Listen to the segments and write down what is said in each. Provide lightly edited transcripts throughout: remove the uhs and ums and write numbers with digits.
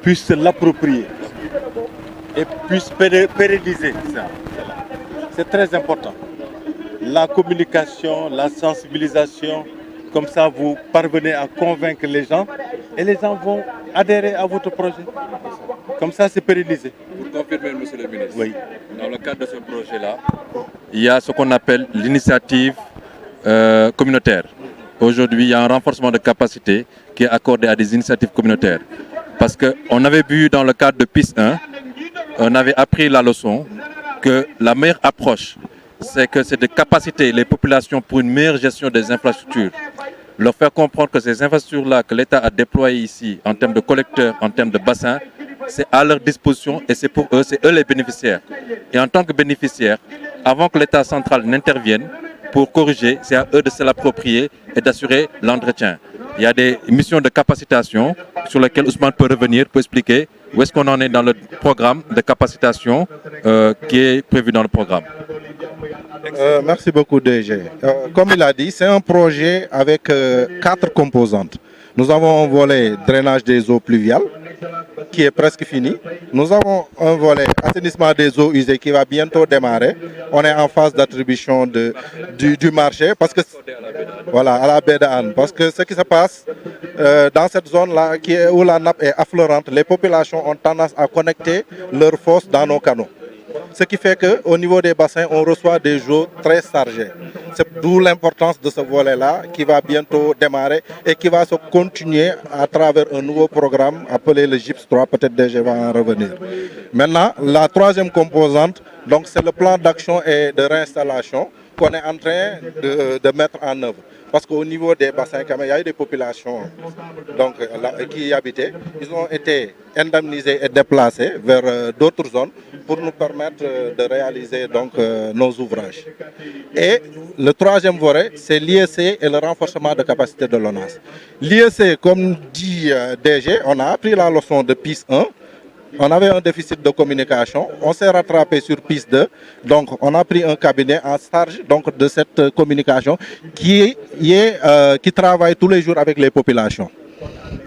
puissent se l'approprier et puissent pérenniser ça. C'est très important. La communication, la sensibilisation, comme ça vous parvenez à convaincre les gens et les gens vont adhérer à votre projet. Comme ça, c'est pérennisé. Pour confirmer, monsieur le ministre, oui. Dans le cadre de ce projet-là, il y a ce qu'on appelle l'initiative communautaire. Aujourd'hui, il y a un renforcement de capacité qui est accordé à des initiatives communautaires. Parce qu'on avait vu dans le cadre de PIS 1, on avait appris la leçon que la meilleure approche, c'est de capaciter les populations pour une meilleure gestion des infrastructures. Leur faire comprendre que ces infrastructures-là que l'État a déployées ici, en termes de collecteurs, en termes de bassins, c'est à leur disposition et c'est pour eux, c'est eux les bénéficiaires. Et en tant que bénéficiaires, avant que l'État central n'intervienne pour corriger, c'est à eux de se l'approprier et d'assurer l'entretien. Il y a des missions de capacitation sur lesquelles Ousmane peut revenir pour expliquer où est-ce qu'on en est dans le programme de capacitation qui est prévu dans le programme. Merci beaucoup DG. Comme il a dit, c'est un projet avec 4 composantes. Nous avons un volet drainage des eaux pluviales qui est presque fini. Nous avons un volet assainissement des eaux usées qui va bientôt démarrer. On est en phase d'attribution du marché parce que voilà, à la baie d'Anne. Parce que ce qui se passe dans cette zone-là où la nappe est affleurante, les populations ont tendance à connecter leurs fosses dans nos canaux. Ce qui fait qu'au niveau des bassins, on reçoit des eaux très chargées. C'est d'où l'importance de ce volet-là qui va bientôt démarrer et qui va se continuer à travers un nouveau programme appelé le GIPS 3, peut-être déjà va en revenir. Maintenant, la troisième composante, donc c'est le plan d'action et de réinstallation qu'on est en train de mettre en œuvre. Parce qu'au niveau des bassins, quand même, il y a eu des populations donc, qui y habitaient. Ils ont été indemnisés et déplacés vers d'autres zones pour nous permettre de réaliser donc, nos ouvrages. Et le troisième volet, c'est l'IEC et le renforcement de capacité de l'ONAS. L'IEC, comme dit DG, on a appris la leçon de PIS 1. On avait un déficit de communication, on s'est rattrapé sur PIS 2, donc on a pris un cabinet en charge donc, de cette communication qui travaille tous les jours avec les populations.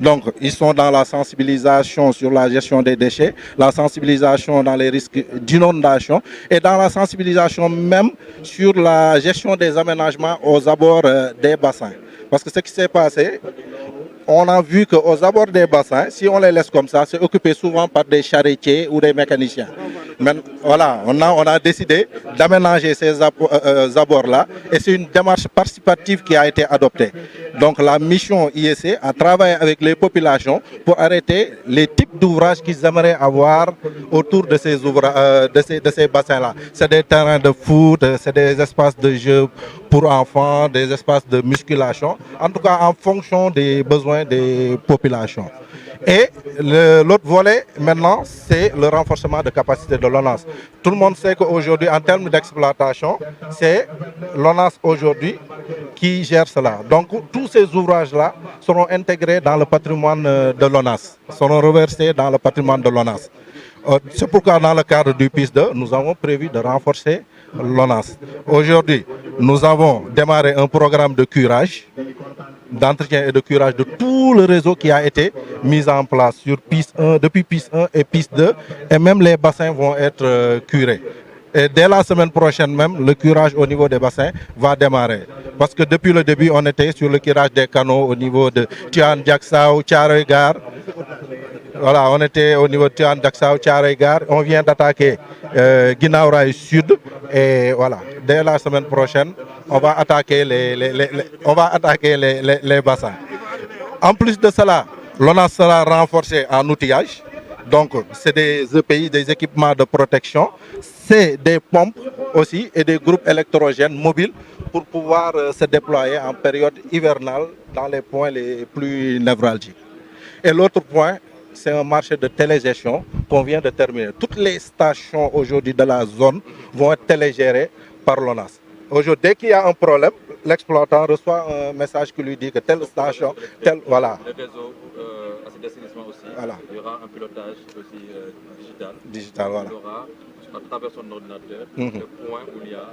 Donc, ils sont dans la sensibilisation sur la gestion des déchets, la sensibilisation dans les risques d'inondation et dans la sensibilisation même sur la gestion des aménagements aux abords des bassins. Parce que ce qui s'est passé, on a vu qu'aux abords des bassins, si on les laisse comme ça, c'est occupé souvent par des charretiers ou des mécaniciens. Mais voilà, on a décidé d'aménager ces abords-là et c'est une démarche participative qui a été adoptée. Donc la mission IEC a travaillé avec les populations pour arrêter les types d'ouvrages qu'ils aimeraient avoir autour de ces bassins-là. C'est des terrains de foot, c'est des espaces de jeu pour enfants, des espaces de musculation, en tout cas en fonction des besoins des populations. Et l'autre volet, maintenant, c'est le renforcement de capacité de l'ONAS. Tout le monde sait qu'aujourd'hui, en termes d'exploitation, c'est l'ONAS aujourd'hui qui gère cela. Donc, tous ces ouvrages-là seront intégrés dans le patrimoine de l'ONAS, seront reversés dans le patrimoine de l'ONAS. C'est pourquoi, dans le cadre du PIS 2, nous avons prévu de renforcer l'ONAS. Aujourd'hui, nous avons démarré un programme de curage, d'entretien et de curage de tout le réseau qui a été mis en place sur PIS 1, depuis PIS 1 et PIS 2, et même les bassins vont être curés. Et dès la semaine prochaine même, le curage au niveau des bassins va démarrer. Parce que depuis le début, on était sur le curage des canaux au niveau de Tian, Diaksao, Thiaroye-Gare. Voilà, on était au niveau de Tian, Diaksao, Thiaroye-Gare. On vient d'attaquer Guinaw Rail Sud. Et voilà, dès la semaine prochaine, on va attaquer les bassins. En plus de cela, l'ONAS sera renforcé en outillage. Donc, c'est des EPI, des équipements de protection. C'est des pompes aussi et des groupes électrogènes mobiles pour pouvoir se déployer en période hivernale dans les points les plus névralgiques. Et l'autre point, c'est un marché de télégestion qu'on vient de terminer. Toutes les stations aujourd'hui de la zone vont être télégérées par l'ONAS. Aujourd'hui, dès qu'il y a un problème, l'exploitant reçoit un message qui lui dit que telle station, telle, voilà. Le réseau d'assainissement aussi, voilà. Il y aura un pilotage aussi digital. Digital, voilà. Il y aura à travers son ordinateur le point où il y a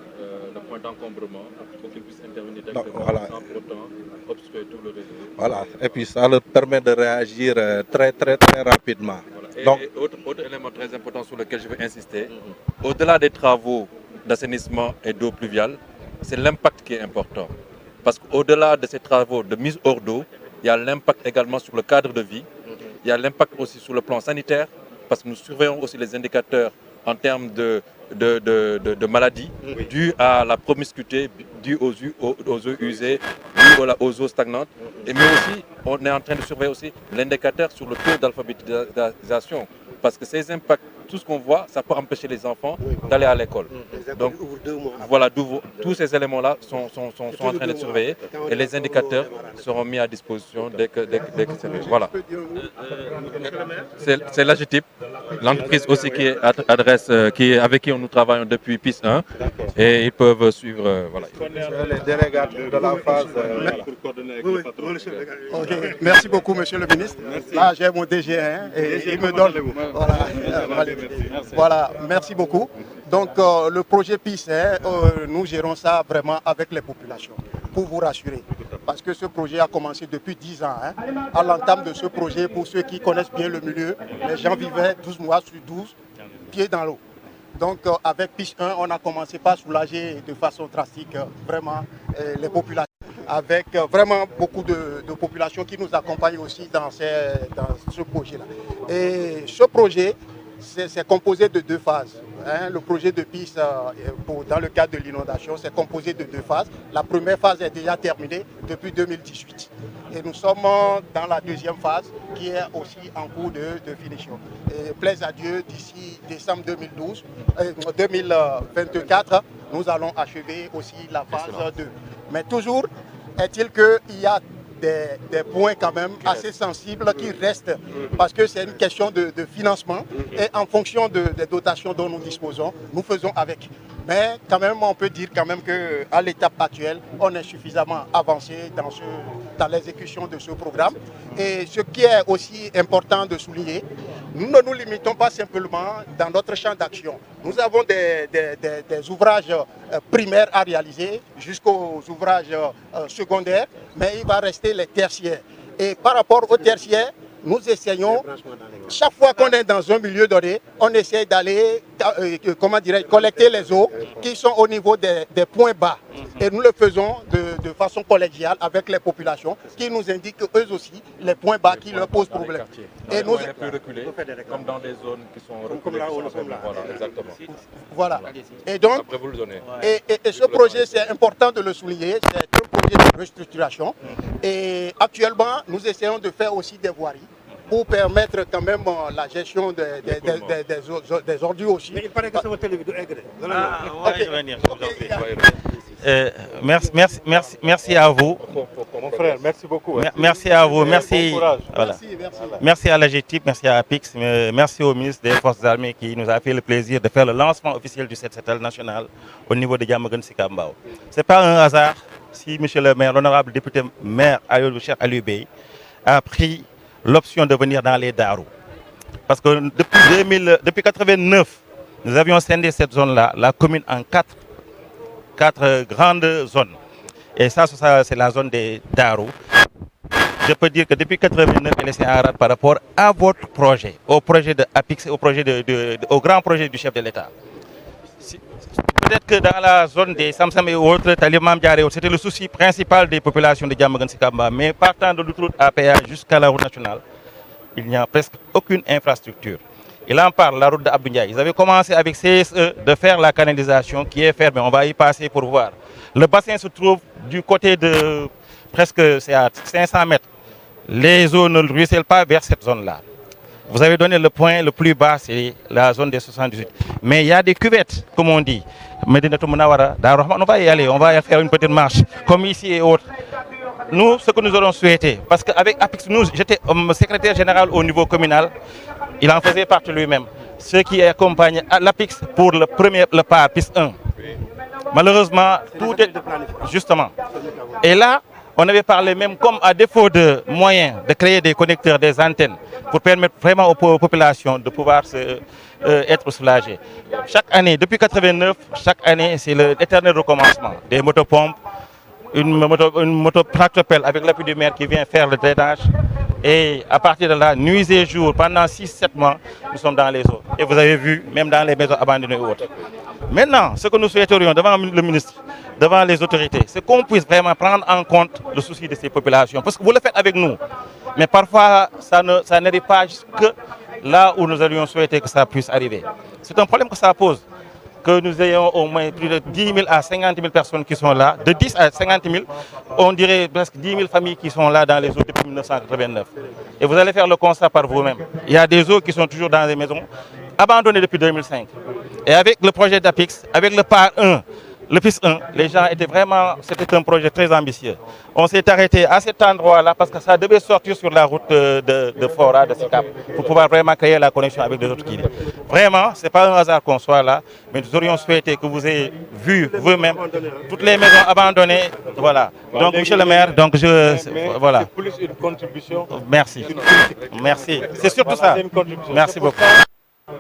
le point d'encombrement pour qu'il puisse intervenir directement voilà. sans pour autant obstruer tout le réseau. Voilà, et puis ça leur permet de réagir très rapidement. Donc, autre élément très important sur lequel je veux insister, au-delà des travaux d'assainissement et d'eau pluviale, c'est l'impact qui est important. Parce qu'au-delà de ces travaux de mise hors d'eau, il y a l'impact également sur le cadre de vie, il y a l'impact aussi sur le plan sanitaire, parce que nous surveillons aussi les indicateurs en termes de maladies dues à la promiscuité, dues aux eaux usées, dues aux eaux stagnantes. Mais aussi, on est en train de surveiller aussi l'indicateur sur le taux d'alphabétisation. Parce que ces impacts, tout ce qu'on voit, ça peut empêcher les enfants d'aller à l'école. Donc voilà, tous ces éléments-là sont en train d'être surveillés et les indicateurs seront mis à disposition dès que c'est fait. Voilà. C'est l'AGETIP, l'entreprise aussi avec qui nous travaillons depuis PIS 1 et ils peuvent suivre. Voilà. les délégats de la phase. Merci beaucoup, monsieur le ministre. Là, j'ai mon DG et il me donne. Voilà, merci beaucoup. Donc, le projet PIS, nous gérons ça vraiment avec les populations, pour vous rassurer. Parce que ce projet a commencé depuis 10 ans. À l'entame de ce projet, pour ceux qui connaissent bien le milieu, les gens vivaient 12 mois sur 12, pieds dans l'eau. Donc, avec PIS 1, on a commencé par soulager de façon drastique vraiment les populations. Avec vraiment beaucoup de populations qui nous accompagnent aussi dans ce projet-là. Et ce projet, c'est composé de 2 phases. Le projet de PIS, dans le cadre de l'inondation, c'est composé de 2 phases. La première phase est déjà terminée depuis 2018. Et nous sommes dans la deuxième phase qui est aussi en cours de finition. Et plaise à Dieu, d'ici décembre 2024, nous allons achever aussi la phase 2. Mais toujours est-il qu'il y a des points quand même assez sensibles qui restent parce que c'est une question de financement et en fonction des dotations dont nous disposons, nous faisons avec. Mais quand même, on peut dire quand même qu'à l'étape actuelle, on est suffisamment avancé dans l'exécution de ce programme. Et ce qui est aussi important de souligner, nous ne nous limitons pas simplement dans notre champ d'action. Nous avons des ouvrages primaires à réaliser jusqu'aux ouvrages secondaires, mais il va rester les tertiaires. Et par rapport aux tertiaires, nous essayons, chaque fois qu'on est dans un milieu donné, on essaie d'aller, collecter les eaux qui sont au niveau des points bas. Et nous le faisons de façon collégiale avec les populations qui nous indiquent eux aussi les points bas qui leur posent problème. Et nous, plus reculés, comme dans des zones qui sont reculées. Voilà, exactement. Voilà. Et donc, et ce projet, c'est important de le souligner, c'est un projet de restructuration. Et actuellement, nous essayons de faire aussi des voiries pour permettre quand même la gestion des ordures aussi. Mais il paraît que c'est votre télévision. Merci à vous. Mon frère, merci beaucoup. Merci à vous. Merci. Voilà. Merci à l'AGETIP, merci à APIX, merci au ministre des Forces armées qui nous a fait le plaisir de faire le lancement officiel du set-setal national au niveau de Diamaguène Sicap Mbao. Ce n'est pas un hasard si monsieur le maire, l'honorable député maire Cheikh Aliou Bey a pris l'option de venir dans les Darou. Parce que depuis 1989, nous avions scindé cette zone-là, la commune, en quatre grandes zones. Et ça c'est la zone des Darou. Je peux dire que depuis 1989, elle est en rade par rapport à votre projet, au projet de APIX, au grand projet du chef de l'État. Peut-être que dans la zone des Samsam et autres, Talimam Diaré, c'était le souci principal des populations de Diamaguène Sicap Mbao. Mais partant de l'autoroute APA jusqu'à la route nationale, il n'y a presque aucune infrastructure. Il en parle, la route d'Abdou Ndiaye. Ils avaient commencé avec CSE de faire la canalisation qui est fermée. On va y passer pour voir. Le bassin se trouve du côté de presque à 500 mètres. Les eaux ne ruissellent pas vers cette zone-là. Vous avez donné le point le plus bas, c'est la zone des 78. Mais il y a des cuvettes, comme on dit. Medinatou Mounawara, on va y aller, on va y faire une petite marche, comme ici et autres. Nous, ce que nous aurons souhaité, parce qu'avec APIX, j'étais secrétaire général au niveau communal, il en faisait partie lui-même. Ceux qui accompagnent l'APIX pour le part, PIS 1. Malheureusement, tout est justement. Et là, on avait parlé même comme à défaut de moyens de créer des connecteurs, des antennes, pour permettre vraiment aux populations de pouvoir être soulagées. Chaque année, depuis 1989, chaque année, c'est l'éternel recommencement. Des motopompes, une moto tractopelle avec l'appui du maire qui vient faire le drainage. Et à partir de là, nuit et jour, pendant 6-7 mois, nous sommes dans les eaux. Et vous avez vu, même dans les maisons abandonnées ou autres. Maintenant, ce que nous souhaiterions devant le ministre, devant les autorités, c'est qu'on puisse vraiment prendre en compte le souci de ces populations. Parce que vous le faites avec nous, mais parfois, ça n'arrive pas jusque là où nous aurions souhaité que ça puisse arriver. C'est un problème que ça pose. Que nous ayons au moins plus de 10 000 à 50 000 personnes qui sont là, de 10 à 50 000, on dirait presque 10 000 familles qui sont là dans les eaux depuis 1989. Et vous allez faire le constat par vous-même. Il y a des eaux qui sont toujours dans des maisons abandonnées depuis 2005. Et avec le projet d'APIX, avec le PAR 1, le PIS 1, les gens étaient vraiment, c'était un projet très ambitieux. On s'est arrêté à cet endroit-là parce que ça devait sortir sur la route de Fora, de Sicap, pour pouvoir vraiment créer la connexion avec les autres Guinées. Vraiment, ce n'est pas un hasard qu'on soit là, mais nous aurions souhaité que vous ayez vu vous-même toutes les maisons abandonnées. Voilà. Donc, monsieur le maire, donc voilà. C'est plus une contribution. Merci. Merci. C'est surtout ça. Merci beaucoup.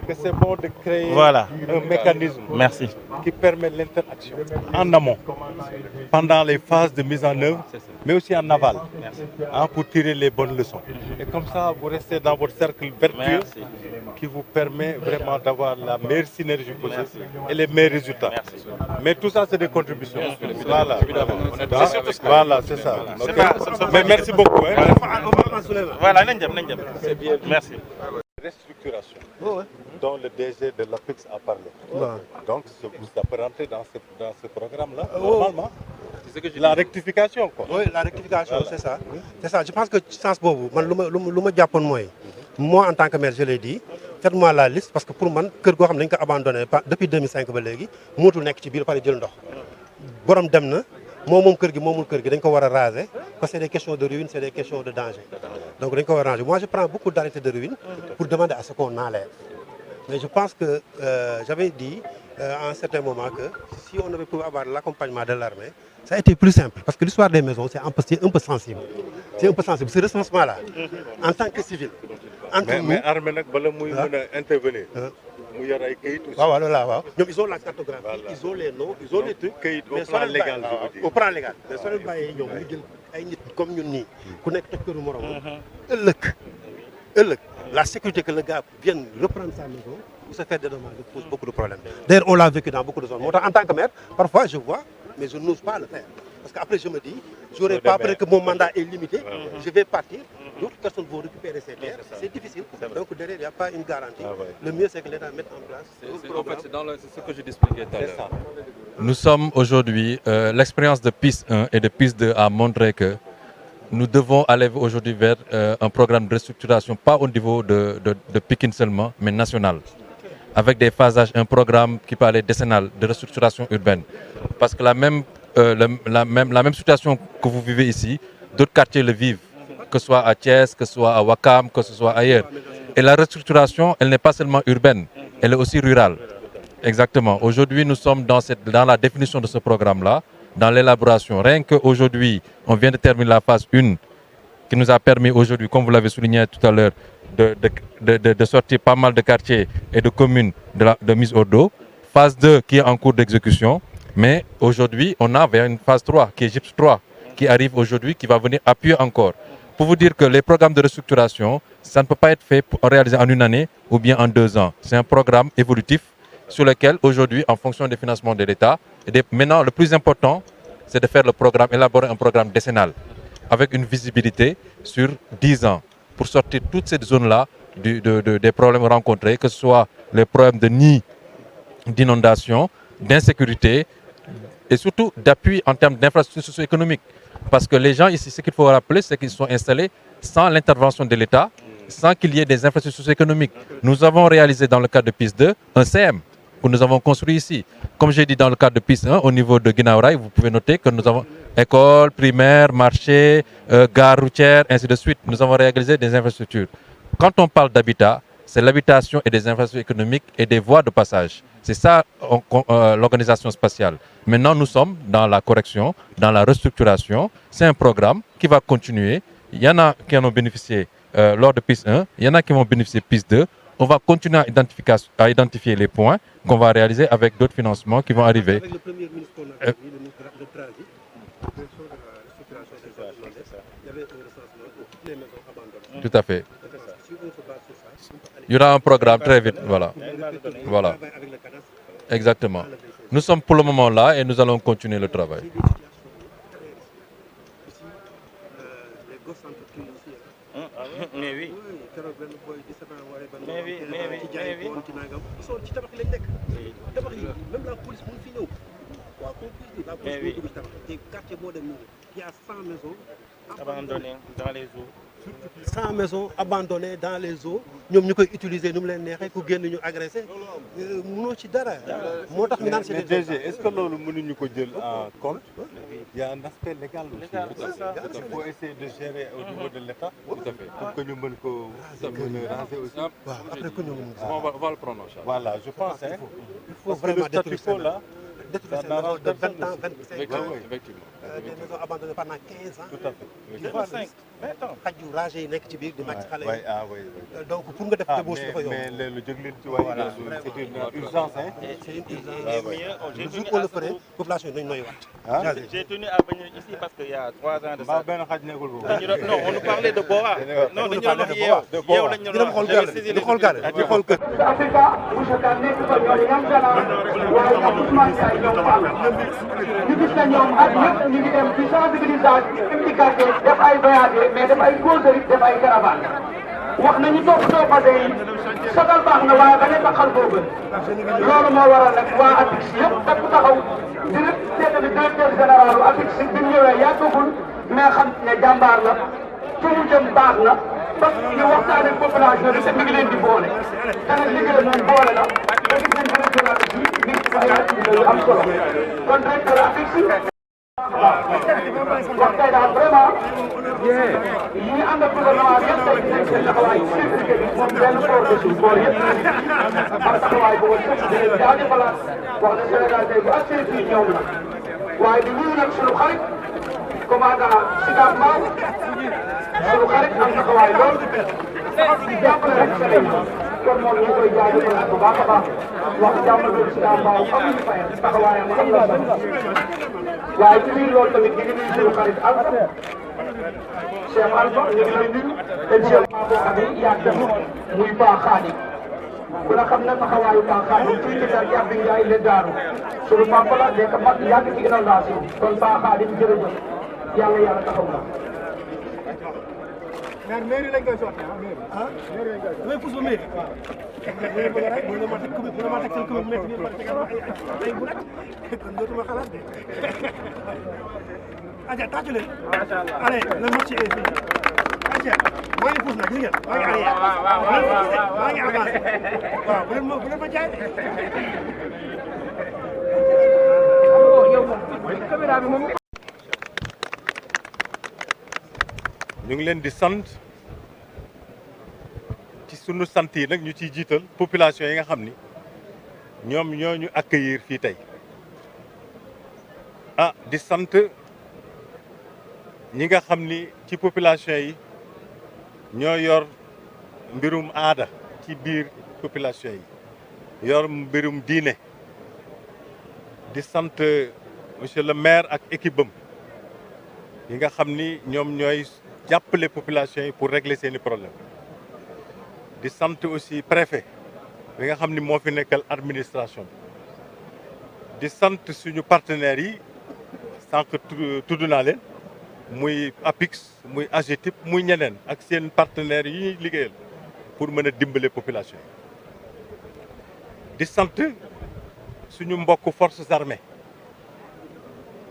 Que c'est bon de créer voilà. un mécanisme Merci. qui permet l'interaction en amont, pendant les phases de mise en œuvre, mais aussi en aval, pour tirer les bonnes leçons. Et comme ça, vous restez dans votre cercle vertueux qui vous permet vraiment d'avoir la meilleure synergie possible et les meilleurs résultats. Merci. Mais tout ça, c'est des contributions. Voilà, voilà, c'est ça. Okay. Mais merci beaucoup. Hein. Voilà, c'est bien. Merci. Restructuration dont le DG de l'APIX a parlé. Donc, ça peut rentrer dans ce programme-là, normalement. La rectification, quoi. Oui, la rectification, voilà. C'est ça. C'est ça. Je pense que sens bobu, moi en tant que maire, je l'ai dit, faites-moi la liste parce que pour moi, kër go xam dañ ko abandonné depuis 2005 ba légui, mootul nek ci biir paré jël ndox. Borom dem na, moom kër gi moomul kër gi dañ ko war a raser parce que c'est des questions de ruine, c'est des questions de danger. Donc dañ ko war a ranger. Moi, je prends beaucoup d'arrêtés de ruine pour demander à ce qu'on enlève. Mais je pense que j'avais dit à un certain moment que si on avait pu avoir l'accompagnement de l'armée, ça a été plus simple. Parce que l'histoire des maisons, c'est un peu sensible. C'est un peu sensible. Ce recensement-là, en tant que civil, mais l'armée, intervenir. Mu yor ay kayit aussi. Waaw voilà waaw ñoom ils ont la cartographie, ils ont les noms, ils ont les trucs. Kayit au plan légal, je veux dire. Au plan légal. Mais soo leen bàyyee ñoom ñu jël ay nit comme ñun nii ku nekk toj këru morom. ëllëg la sécurité que le gars vienne reprendre sa maison ou se faire dédommager pose beaucoup de problèmes. D'ailleurs on l'a vécu dans beaucoup de zones. Moo tax en tant que maire parfois je vois mais je n'ose pas le faire. Parce qu'après je me dis, j'aurais pas après que mon mandat est limité, je vais partir, d'autres personnes vont récupérer ces terres, c'est difficile. Donc derrière, il n'y a pas une garantie. Le mieux c'est que l'État mette en place un programme. En fait, c'est ce que je expliquais tout à l'heure. Nous sommes aujourd'hui, l'expérience de PIS 1 et de PIS 2 a montré que nous devons aller aujourd'hui vers un programme de restructuration, pas au niveau de Pikine seulement, mais national. Avec des phasages, un programme qui peut aller décennal de restructuration urbaine. Parce que la même situation que vous vivez ici, d'autres quartiers le vivent, que ce soit à Thiès, que ce soit à Ouakam, que ce soit ailleurs. Et la restructuration, elle n'est pas seulement urbaine, elle est aussi rurale. Exactement. Aujourd'hui, nous sommes dans la définition de ce programme-là, dans l'élaboration. Rien qu'aujourd'hui, on vient de terminer la phase 1, qui nous a permis aujourd'hui, comme vous l'avez souligné tout à l'heure, de sortir pas mal de quartiers et de communes de mise au dos. Phase 2 qui est en cours d'exécution. Mais aujourd'hui, on a vers une phase 3, qui est GIPS 3, qui arrive aujourd'hui, qui va venir appuyer encore. Pour vous dire que les programmes de restructuration, ça ne peut pas être fait pour réaliser en une année ou bien en 2 ans. C'est un programme évolutif sur lequel aujourd'hui, en fonction des financements de l'État, maintenant le plus important, c'est de faire élaborer un programme décennal avec une visibilité sur 10 ans pour sortir toutes ces zones-là des problèmes rencontrés, que ce soit les problèmes de nids, d'inondation, d'insécurité, et surtout d'appui en termes d'infrastructures socio-économiques. Parce que les gens ici, ce qu'il faut rappeler, c'est qu'ils sont installés sans l'intervention de l'État, sans qu'il y ait des infrastructures socio-économiques. Nous avons réalisé dans le cadre de PIS 2 un CM que nous avons construit ici. Comme j'ai dit dans le cadre de PIS 1, au niveau de Guinaouraï, vous pouvez noter que nous avons école, primaire, marché, gare routière, ainsi de suite. Nous avons réalisé des infrastructures. Quand on parle d'habitat, c'est l'habitation et des infrastructures économiques et des voies de passage. C'est ça l'organisation spatiale. Maintenant, nous sommes dans la correction, dans la restructuration. C'est un programme qui va continuer. Il y en a qui en ont bénéficié lors de PIS 1, il y en a qui vont bénéficier de PIS 2. On va continuer à identifier les points qu'on va réaliser avec d'autres financements qui vont arriver. Avec le premier ministre qu'on a vu, le ministre de transit, Tout à fait. Il y aura un programme très vite, voilà. Voilà. Exactement. Nous sommes pour le moment là et nous allons continuer le travail. Mais oui. Mais oui, mais oui, mais oui. Mais oui. Il y a 100 maisons Abandonné dans les eaux. 100 maisons abandonnées dans les eaux ñoom ñu koy utiliser nu mu leen neexee ku génn ñu agressé mënoo ci dara moo tax ñu naan Mais DG, est-ce que loolu mënuñu ko jël en compte? Il y a un aspect légal aussi. Il faut essayer de gérer au niveau de l'État pour que ñu mën ko raser aussi. waaw après que ñu On va le prendre en charge. Voilà, je pense. Hein. il faut Parce que le vraiment statu détruire quo ça. là, Détruire ça ces n'arrange maisons de 20 personne ans, aussi. 25 ans, Effectivement. des maisons abandonnées pendant 15 ans. Tout à fait. Tu vois, xaj yu ragé yi nekk ci biir di màcc xale Oui, yi. ah oui, oui. Donc pour nga def Ah, débauche dafa yomb. mais le jóg leen ci wàllu c'est une urgence. Hein. C'est une urgence. Et mieux, Le jour où on le ferait, population yi nañu noyyiwaat. Ah. j'ai tenu à venir ici parce qu'il y a 3 ans de Mbaa ça. benn xaj nekkul foofu. Non, on nous parlait de Boa. Non, nous dañu parlait wax de yeew. Boa. Yeew lañ ñu Dina ma xool wax. gaale di xool gaale di xool kër. Africa monsieur Kane nekk fa ñoom ñoom Jalla waaye ak Ousmane Ndiaye ñoom Fall ñu gis na ñoom at yëpp ñu ngi dem ci sensibilisation ci quartier def ay voyage mais def ay causerie def ay caravane wax nañu toppatoo fase yi sagal baax na waaye ba ne taxal boobu loolu moo waral nag waa APIX yëpp takku taxaw directeur général u APIX bi mu ñëwee yàggagul mais xam ne jàmbaar la fu mu jëm baax na parce que ñu waxtaan ak population bi te mi ngi leen di boole te nag liggéey moom boole la ba gis nañ directeur APIX bi mi ngi ay activité yu am solo kon directeur APIX wax tey daal vraiment ñi ànd ak gouvernement bi yëpp tey dinañ seen taxawaay ci sécurité bi moom benn port de suuf boor yëpp am taxawaay bu woon sëkk di leen jaajëfalaat wax ne Sénégal tey bu accès fii ñëw na waaye di nuyu nag sunu xarit commandant Sicap Mbao sunu xarit am taxawaay lool di jàppale rek Sénégal kon moom ñu koy jaajëfalaat bu baax a baax wax jàmmale Sicap Mbao amuñu fayam taxawaayam am na solo waaye ci biir loolu tamit ñu ngi nuyu sunu xarit Alpha Cheikh Alpha ñu ngi lay nuyu te Cheikh boo xam ne yàgg na muy Paa Xaadim ku la xam ne taxawaayu Paa Xaadim fii ci daal yàgg Njaay le daaru sunu papa la nekk mag yàgg ci inondation kon Paa Xaadim jërëjëf yàlla yàlla taxaw na. mairie lañ koy sotti ah mairie lañ koy sotti. damay pousse ba mairie. waaw bëgg rek bu la ma teg commune bu la ma teg seen commune métti bi ma tegal ma ay bu nag kon dootuma xalaat de. Adja tàccu leen. macha allah allez le match est fini. Adja maa ngi pousse nag gis ngeen maa ngi arrière. maa ngi avancé. waaw bu leen ma jaay. caméra bi moom. ñu ngi leen di sant ci sunu sant yi nag ñu ciy jiital population yi nga xam ni ñoom ñoo ñu accueillir fii tey di sant ñi nga xam ni ci population yi ñoo yor mbirum aada ci biir population yi yor mbirum diine di sant monsieur le maire ak équipe am yi nga xam ni ñoom ñooy jàppale population yi pour régler seeni problème di sant aussi préfet bi nga xam ni moo fi nekkal administration di sant suñu partenaires yi sànq tudd naa leen muy APIX muy AGETIP muy ñeneen ak seen partenaires yi ñuy liggéeyal pour mën a dimbale population yi di sant suñu mbokk forces armées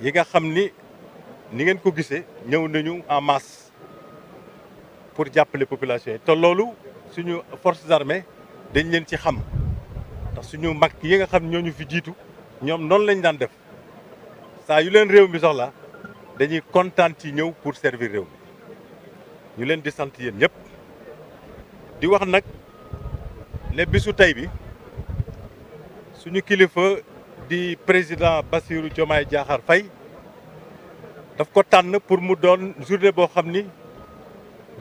yi nga xam ni ngeen ko gisee ñëw nañu en masse pour jàppale population yi te loolu suñu forces armées dañ leen ci xam ndax suñu mag yi nga xam ñoo ñu fi jiitu ñoom noonu lañ daan def saa yu leen réew mi soxla dañuy kontaan ci ñëw pour servir réew mi ñu leen di sant yéen ñëpp di wax nag ne bisu tey bi suñu kilifa di président Bassirou Diomaye Diakhar Faye daf ko tànn pour mu doon journée boo xam ni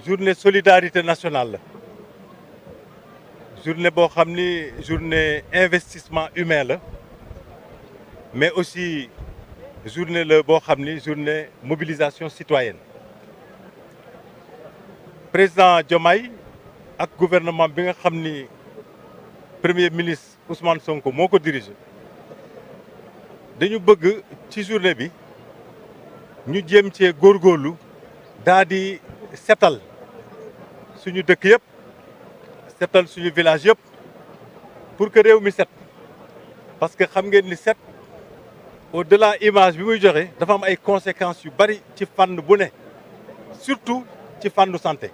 journée solidarité nationale la journée boo xam ni journée investissement humain la mais aussi journée la boo xam ni journée mobilisation citoyenne président Diomaye ak gouvernement bi nga xam ni premier ministre Ousmane Sonko moo ko dirigé dañu bëgg ci journée bi ñu jéem cee góorgóorlu daa di setal suñu dëkk yëpp setal suñu village yëpp pour que réew mi set parce que xam ngeen ni set au-delà image bi muy joxe dafa am ay conséquences yu bari ci fànn bu ne surtout ci fànnu santé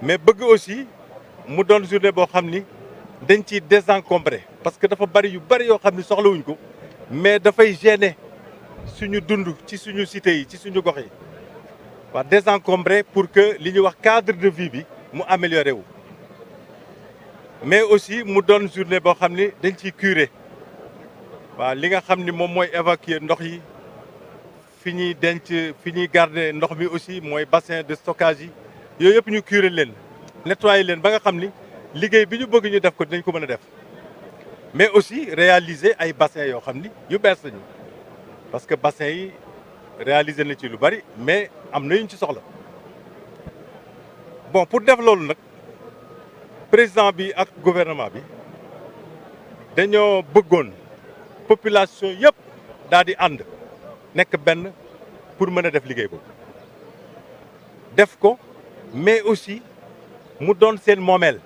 mais bëgg aussi mu doon journée boo xam ni dañ ciy désencombré parce que dafa bari yu bari yoo xam ni soxlawuñ ko mais dafay gêner suñu dund ci suñu cité yi ci suñu gox yi waa désencombré pour que li ñuy wax cadre de vie bi mu amélioré wu mais aussi mu doon journée boo xam ni dañ ciy curé waaw li nga xam ni moom mooy évacuer ndox yi fi ñuy denc fi ñuy garder ndox mi aussi mooy bassin de stockage yi yooyu yëpp ñu curé leen nettoyer leen ba nga xam ni liggéey bi ñu bëgg ñu def ko dinañ ko mën a def mais aussi réaliser ay bassin yoo xam ni yu bees lañu parce que bassin yi réaliser na ci lu bari mais am na yuñ ci soxla bon pour def loolu nag président bi ak gouvernement bi dañoo bëggoon population yëpp daal di ànd nekk benn pour mën a def liggéey boobu def ko mais aussi mu doon seen moomeel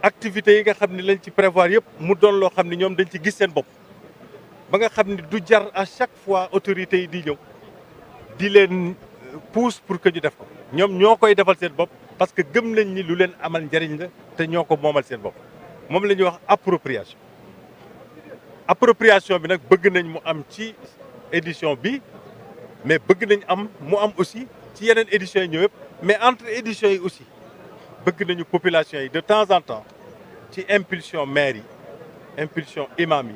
activités yi nga xam ne lañ ci prévoir yëpp mu doon loo xam ne ñoom dañ ci gis seen bopp ba nga xam ne du jar à chaque fois autorités yi di ñëw di leen pousse pour que ñu def ko ñoom ñoo koy defal seen bopp parce que gëm nañ ni lu leen amal njariñ la te ñoo ko moomal seen bopp moom la ñuy wax appropriation bi nag bëgg nañ mu am ci édition bi mais bëgg nañ mu am aussi ci yeneen éditions yi ñëw yëpp mais entre éditions yi aussi bëgg nañu population yi de temps en temps ci impulsion maire yi impulsion imam yi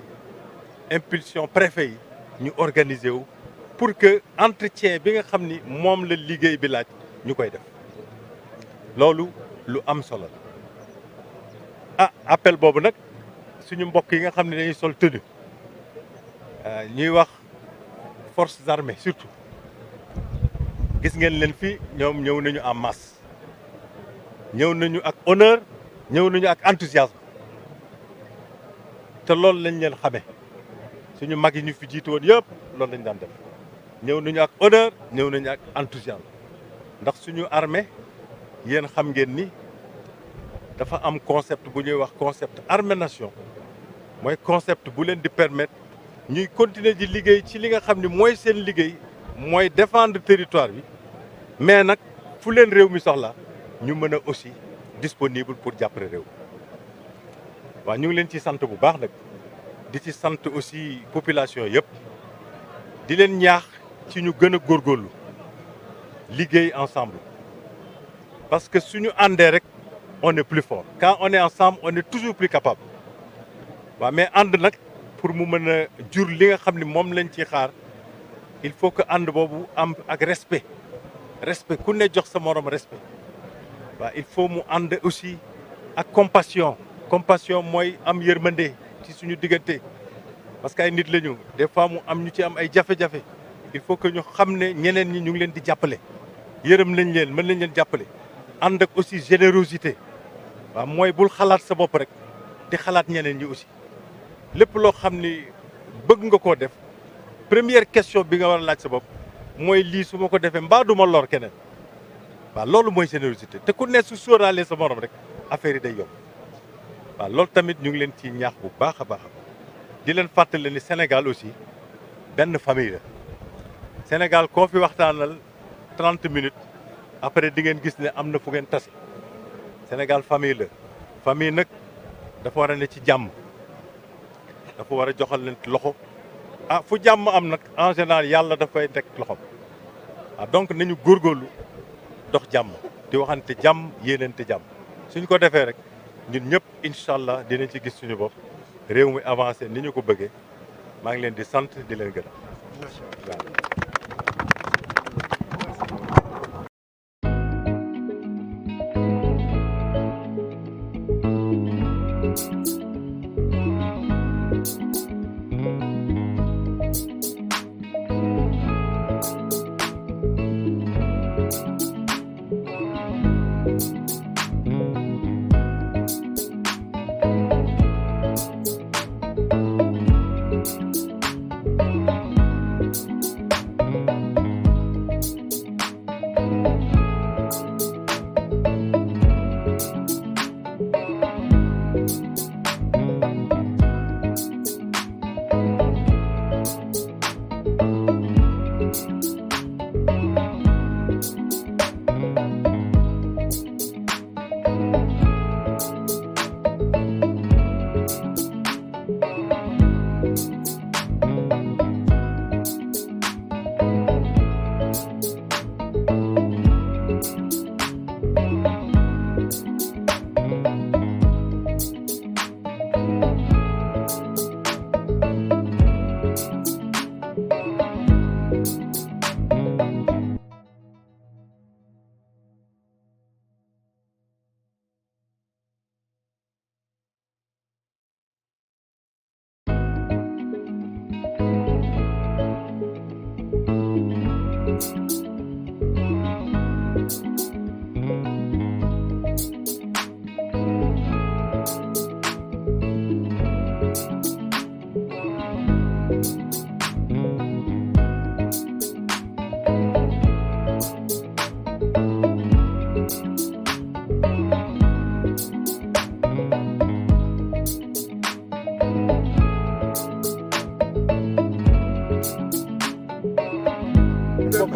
impulsion préfet yi ñu organiser wu pour que entretien bi nga xam ni moom la liggéey bi laaj ñu koy def loolu lu am solo la appel boobu nag suñu mbokk yi nga xam ne dañuy sol tenue ñuy wax forces armées surtout gis ngeen leen fii ñoom ñëw nañu en masse ñëw nañu ak honneur ñëw nañu ak enthousiasme te loolu lañ leen xamee suñu mag yi ñu fi jiitu woon yëpp loolu lañ daan def ñëw nañu ak honneur ñëw nañu ak enthousiasme ndax suñu armée yéen xam ngeen ni dafa am concept bu ñuy wax concept armée nation mooy concept bu leen di permettre ñuy continuer di liggéey ci li nga xam ni mooy seen liggéey mooy défendre territoire bi mais nag fu leen réew mi soxla ñu mën a aussi disponible pour jàppale réew waaw ñu ngi leen ci sant bu baax nag di ci sant aussi population yëpp di leen ñaax ci ñu gën a góorgóorlu liggéey ensemble parce que suñu àndee rek on est plus fort quand on est ensemble on est toujours plus capable waaw mais ànd nag pour mu mën a jur li nga xam ne moom lañ ci xaar il faut que ànd boobu am ak respect ku ne jox sa morom respect waaw il faut mu ànd aussi ak compassion mooy am yërmande ci suñu diggante parce que ay nit lañu des fois mu am ñu ci am ay jafe-jafe il faut que ñu xam ne ñeneen ñi ñu ngi leen di jàppale yërëm nañ leen mën nañ leen jàppale ànd ak aussi générosité waaw mooy bul xalaat sa bopp rek di xalaat ñeneen ñi aussi lépp loo xam ni bëgg nga koo def première question bi nga war a laaj sa bopp mooy lii su ma ko defee mbaa du ma lor keneen waaw loolu mooy générosité te ku ne su sóoraalee sa morom rek affaire yi day yomb waaw loolu tamit ñu ngi leen ci ñaax bu baax a baax di leen fàttali ni Sénégal aussi benn famille la Sénégal koo fi waxtaanal 30 minutes après di ngeen gis ne am na fu ngeen tase Sénégal famille la famille nag dafa war a ne ci jàmm dafa war a joxal leen loxo fu jàmm am nag en général yàlla dafay teg loxom donc nañu góorgóorlu dox jàmm di waxante jàmm yéenante jàmm suñ ko defee rek ñun ñëpp incha allah dinañ ci gis suñu bopp réew mi avancé ni ñu ko bëggee maa ngi leen di sant di leen gërëm waaw.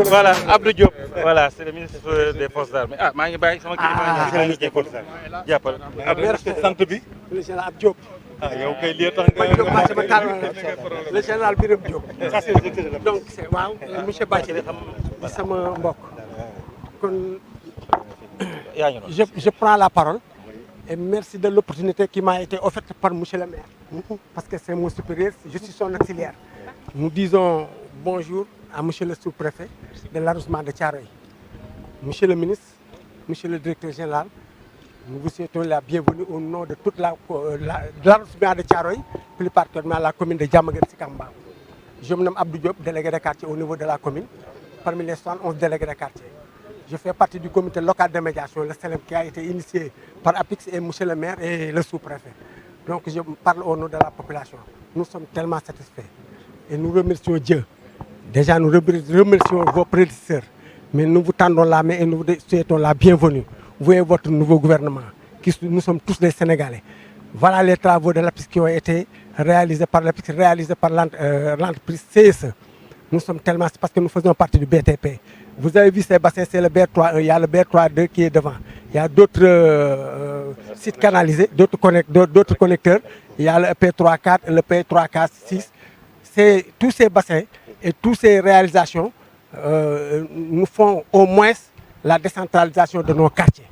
Voilà, Abdou Diop. Voilà, c'est le ministre des Forces armées. Ah, maa ngi bàyyi sama kilifa. c'est le ministre des Forces armées. Jàppal. sant bi. le général Abdou Diop. yow kay lii tax nga. Diop maa sama taal le général Birame Diop. Ça, c'est le directeur de la donc c'est waaw monsieur Bathily di sama mbokk. kon je prends la parole. Et merci de l'opportunité qui m'a été offerte par monsieur le maire. Parce que c'est mon supérieur, je suis son auxiliaire. Nous disons bonjour à monsieur le sous-préfet de l'arrondissement de Thiaroye. Monsieur le ministre, monsieur le directeur général, nous vous souhaitons la bienvenue au nom de toute l'arrondissement de Thiaroye, plus particulièrement la commune de Diamaguène Sicap Mbao. Je me nomme Abdou Diop, délégué de quartier au niveau de la commune, parmi les 71 délégués de quartier. Je fais partie du comité local de médiation, le CELEM, qui a été initié par APIX et monsieur le maire et le sous-préfet. Donc je parle au nom de la population. Nous sommes tellement satisfaits et nous remercions Dieu. Déjà nous remercions vos prédécesseurs, mais nous vous tendons la main et nous vous souhaitons la bienvenue. Vous et votre nouveau gouvernement, nous sommes tous des Sénégalais. Voilà les travaux de l'APIX qui ont été réalisés par l'APIX, réalisés par l'entreprise CSE. Nous sommes tellement, parce que nous faisons partie du BTP. Vous avez vu ces bassins, c'est le BR3, il y a le BR3-2 qui est devant. Il y a d'autres sites canalisés, d'autres connecteurs. Il y a le P3-4, le P3-4-6. Tous ces bassins et toutes ces réalisations nous font au moins la décentralisation de nos quartiers.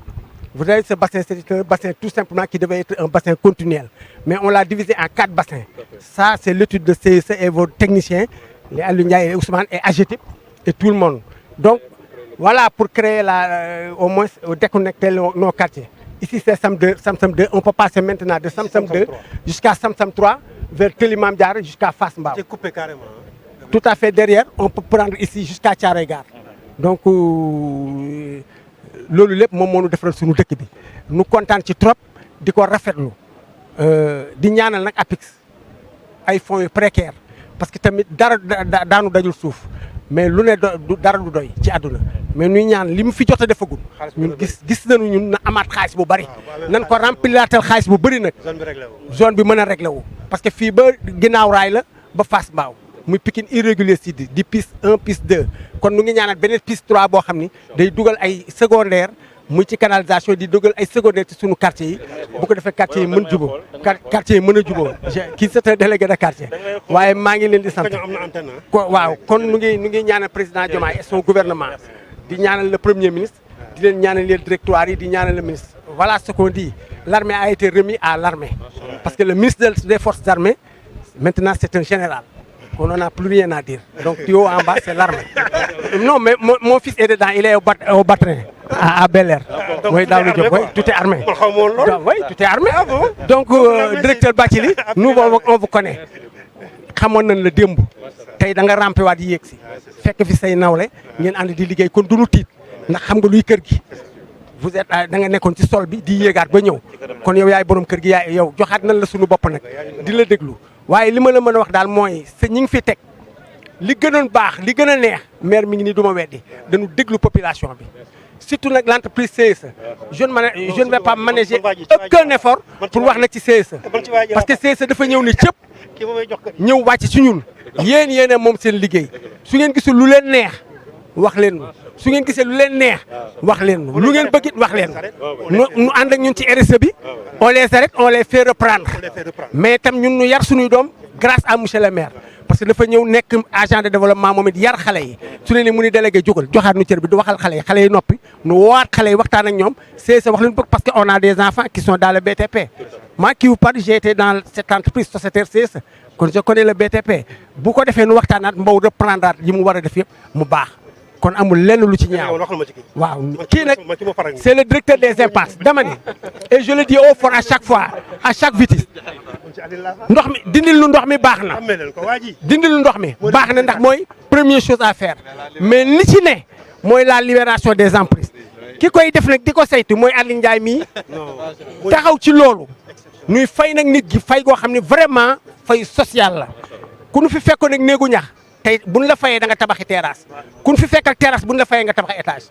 Vous avez ce bassin, c'est un bassin tout simplement qui devait être un bassin continuel. Mais on l'a divisé en 4 bassins. Ça, c'est l'étude de CSE et vos techniciens, les Alunia et Ousmane et AGETIP et tout le monde. Donc, voilà pour créer au moins déconnecter nos quartiers. Ici, c'est Samsam 2. On peut passer maintenant de Samsam 2 jusqu'à Samsam 3, vers Télimam Diar jusqu'à Fass Mbao. C'est coupé carrément. Tout à fait derrière, on peut prendre ici jusqu'à Thiaroye Gare. Donc, loolu lépp moom moo ñu defaral suñu dëkk bi. ñu kontaan ci trop di ko rafetlu di ñaanal nag APIX ay fonds yu précaires parce que tamit dara daanu dajul suuf. mais lu ne dara du doy ci àdduna mais ñuy ñaan li mu fi jot a defagul ñun gis nañu ñun na amaat xaalis bu bari nan ko rempliraatal xaalis bu bëri nag zone bi mën a réglé wu parce que fii ba ginnaaw raay la ba Fass Mbao muy Pikine irrégulier sud di piste 1 piste 2 kon nu ngi ñaanaat beneen piste 3 boo xam ni day dugal ay secondaire muy ci canalisation di dugal ay secondaire ci sunu quartier yi bu ko defee quartier yi mën jubóo quartier yi mën a jubóo kii c'est un délégué de quartier waaye maa ngi leen di sant waaw kon nu ngi ñaanal président Diomaye et son gouvernement di ñaanal le premier ministre di leen ñaanal les directoires yi di ñaanal le ministre voilà ce qu'on dit l'armée a été remis à l'armée parce que le ministre des forces armées maintenant c'est un général on n'en a plus rien à dire donc du haut en bas c'est l'armée non mais mon fils est dedans il est au Batrin à Bel-Air. Oui, dans le job, oui, tout est armé. Oui, tout est armé. Donc, directeur Bathily, nous, on vous connaît. Xamoon nañ la démb tey da nga rampé waat yéeg si fekk fi say nawle ngeen ànd di liggéey kon du ñu tiit ndax xam nga luy kër gi vous êtes da nga nekkoon ci sol bi di yéegaat ba ñëw kon yow yaay borom kër gi yaay yow joxaat nañ la suñu bopp nag di la déglu waaye li ma la mën a wax daal mooy sa ñi ngi fi teg li gënoon baax li gën a neex maire mi ngi nii du ma weddi dañu déglu population bi. Surtout nag l'entreprise CSE je ne vais pas manager aucun effort pour wax nag ci CSE parce que CSE dafa ñëw ni cëpp ñëw wàcc ci ñun yéen moom seen liggéey su ngeen gisul lu leen neex wax leen su ngeen gisee lu leen neex wax leen lu ngeen bëgg it wax leen nu ànd ak ñun ci RSE bi on les arrête on les fait reprendre mais tam ñun ñu yar suñuy doom grâce à monsieur le maire parce que dafa ñëw nekk agent de développement moom it yar xale yi su ne ni mu ni délégué jógal joxaat nu cër bi di waxal xale yi noppi nu woowaat xale yi waxtaan ak ñoom CSE wax leen bëgg parce que on a des enfants qui sont dans le BTP moi qui vous parle j'ai été dans cette entreprise sociétaire CSE kon je connais le BTP bu ko defee nu waxtaanaat Mbow reprendre yi mu war a def yëpp mu baax kon amul lenn lu ci ñaaw waaw kii nag c'est le directeur des impasses dama ne et je le dis au fort à chaque fois à chaque vitesse ndox mi dindil lu ndox mi baax na dindil lu ndox mi baax na ndax mooy première chose à faire mais li ci ne mooy la libération des emprises ki koy def nag di ko saytu mooy Aliou Ndiaye mii taxaw ci loolu ñuy fay nag nit gi fay goo xam ne vraiment fay social la ku nu fi fekkoon nag néegu ñax tey buñ la fayee da nga tabaxi terrasse kun fi fekk ak terrasse buñ la fayee nga tabaxi étage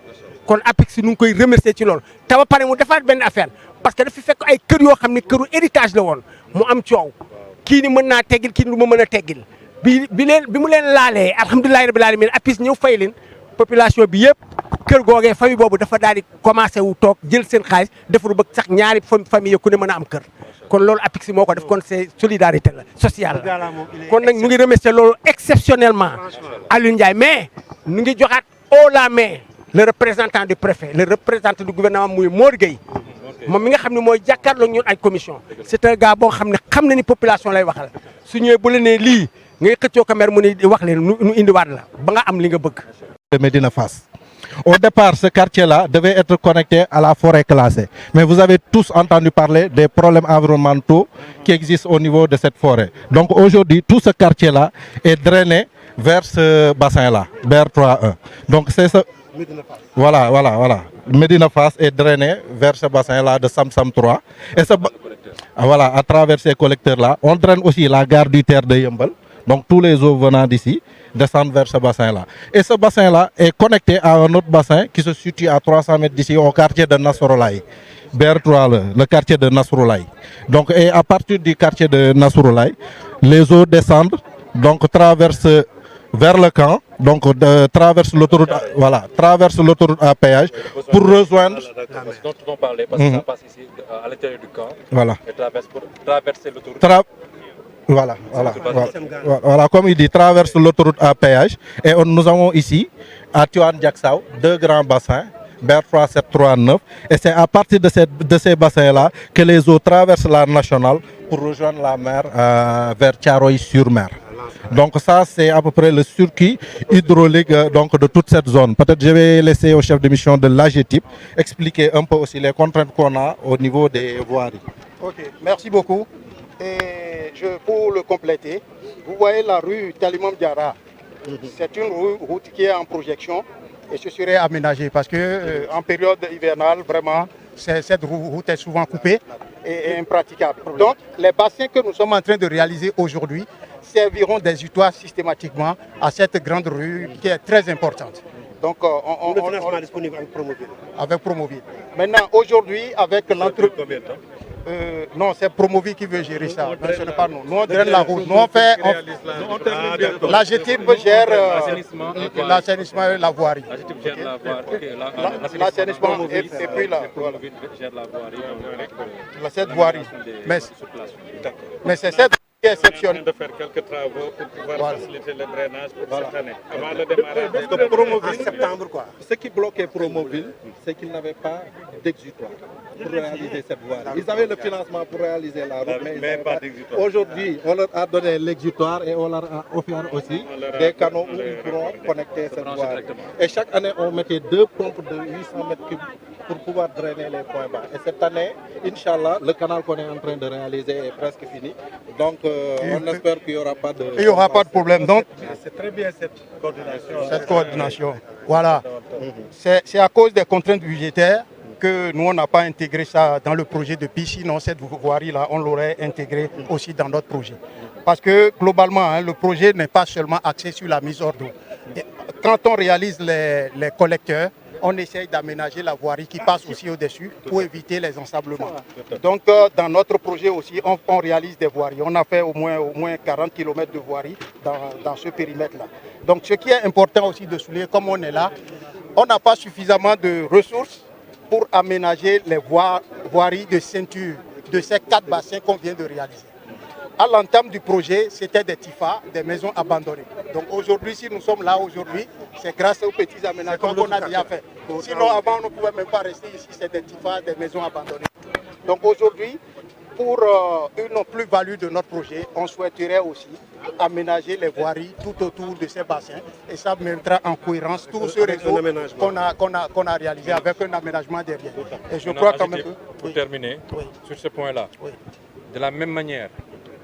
kon APIX nu ngi koy remercier ci loolu te ba pare mu defaat benn affaire parce que dafa fekk ay kër yoo xam ne këru héritage la woon mu am coow kii ni mën naa teggil kii ni du ma mën a teggil bi mu leen laalee alhamdulilahi rabbil alamin APIX ñëw fay leen population bi yëpp kër googee famille boobu dafa daal di commencé wu toog jël seen xaalis defaru bëgg sax ñaari famille ku ne mën a am kër kon loolu APIX moo ko def kon c'est solidarité la sociale la kon nag ñu ngi remercier loolu exceptionnellement Aliou Ndiaye mais ñu ngi joxaat haut la main le représentant du préfet le représentant du gouvernement muy Mor Gueye moom mi nga xam ne mooy jàkkaarloo ñun ay commission c'est un gars boo xam ne ni population lay waxal su ñëwee bu la nee lii ngay xëccoo ko mer mu ni wax leen nu indiwaat la ba nga am li nga bëgg. De Médina Fass. Au départ, ce quartier-là devait être connecté à la forêt classée. Mais vous avez tous entendu parler des problèmes environnementaux qui existent au niveau de cette forêt. Donc aujourd'hui, tout ce quartier-là est drainé vers ce bassin-là, BR3-1. Donc c'est ce... Voilà. Médina Fass est drainé vers ce bassin-là de Samsam 3. Et voilà, à travers ces collecteurs-là, on draine aussi la gare du terre de Yeumbeul. Donc tous les eaux venant d'ici descendent vers ce bassin-là. Et ce bassin-là est connecté à un autre bassin qui se situe à 300 mètres d'ici au quartier de Nasroulaye. BR3, le quartier de Nasroulaye. Donc, et à partir du quartier de Nasroulaye, les eaux descendent, donc traversent vers le camp, donc traverse l'autoroute, voilà, traverse l'autoroute à péage pour rejoindre. C'est dont ils vont parler parce que ça passe ici à l'intérieur du camp. Voilà. Et traverser l'autoroute. Voilà, comme il dit, traverse l'autoroute à péage. Et nous avons ici, à Tuan-Diaksao, deux grands bassins, BR3, 739. Et c'est à partir de ces bassins-là que les eaux traversent la nationale pour rejoindre la mer vers Thiaroye-sur-Mer. Donc ça, c'est à peu près le circuit hydraulique donc, de toute cette zone. Peut-être je vais laisser au chef de mission de l'AGETIP expliquer un peu aussi les contraintes qu'on a au niveau des voiries. Ok, merci beaucoup. Et pour le compléter, vous voyez la rue Talimam Diarra. C'est une route qui est en projection et ce serait aménagé parce que en période hivernale, vraiment, cette route est souvent coupée et impraticable. Donc, les bassins que nous sommes en train de réaliser aujourd'hui serviront d'exutoire systématiquement à cette grande rue qui est très importante. Donc, le financement disponible avec Promoville. Avec Promoville. Maintenant, aujourd'hui, avec l'entreprise. Non, c'est Promoville qui veut gérer ça. Non, ce n'est pas nous. Nous, on draine la route. Nous, on fait. La GTIP gère l'assainissement et la voirie. L'assainissement et puis cette voirie. Mais c'est cette qui est exceptionnelle. De faire quelques travaux pour pouvoir faciliter le drainage pour cette année. Avant le démarrage de Promoville, en septembre, quoi. Ce qui bloquait Promoville, c'est qu'ils n'avaient pas d'exutoire pour réaliser cette voie. Ils avaient le financement pour réaliser la route, mais pas d'exutoire. Aujourd'hui, on leur a donné l'exutoire et on leur a offert aussi des canaux où ils pourront connecter cette voie. Et chaque année, on mettait 2 pompes de 800 mètres cubes pour pouvoir drainer les points bas. Et cette année, Inch'Allah, le canal qu'on est en train de réaliser est presque fini. Donc, on espère qu'il n'y aura pas de... Il n'y aura pas de problème. Donc, c'est très bien cette coordination. Cette coordination. Voilà. C'est à cause des contraintes budgétaires que nous, on n'a pas intégré ça dans le projet de PIS. Sinon, cette voirie-là, on l'aurait intégré aussi dans notre projet. Parce que, globalement, le projet n'est pas seulement axé sur la mise hors d'eau. Quand on réalise les collecteurs, on essaye d'aménager la voirie qui passe aussi au-dessus pour éviter les ensablements. Donc, dans notre projet aussi, on réalise des voiries. On a fait au moins 40 km de voirie dans ce périmètre-là. Donc, ce qui est important aussi de souligner, comme on est là, on n'a pas suffisamment de ressources pour aménager les voiries de ceinture de ces 4 bassins qu'on vient de réaliser. À l'entame du projet, c'était des TIFA, des maisons abandonnées. Donc aujourd'hui, si nous sommes là aujourd'hui, c'est grâce aux petits aménagements qu'on a déjà fait. Sinon, avant, on ne pouvait même pas rester ici, c'est des TIFA, des maisons abandonnées. Donc aujourd'hui, pour une plus-value de notre projet, on souhaiterait aussi aménager les voiries tout autour de ces bassins et ça mettra en cohérence tout ce réseau qu'on a réalisé avec un aménagement derrière. Et je crois quand même que... Pour terminer, sur ce point-là, de la même manière,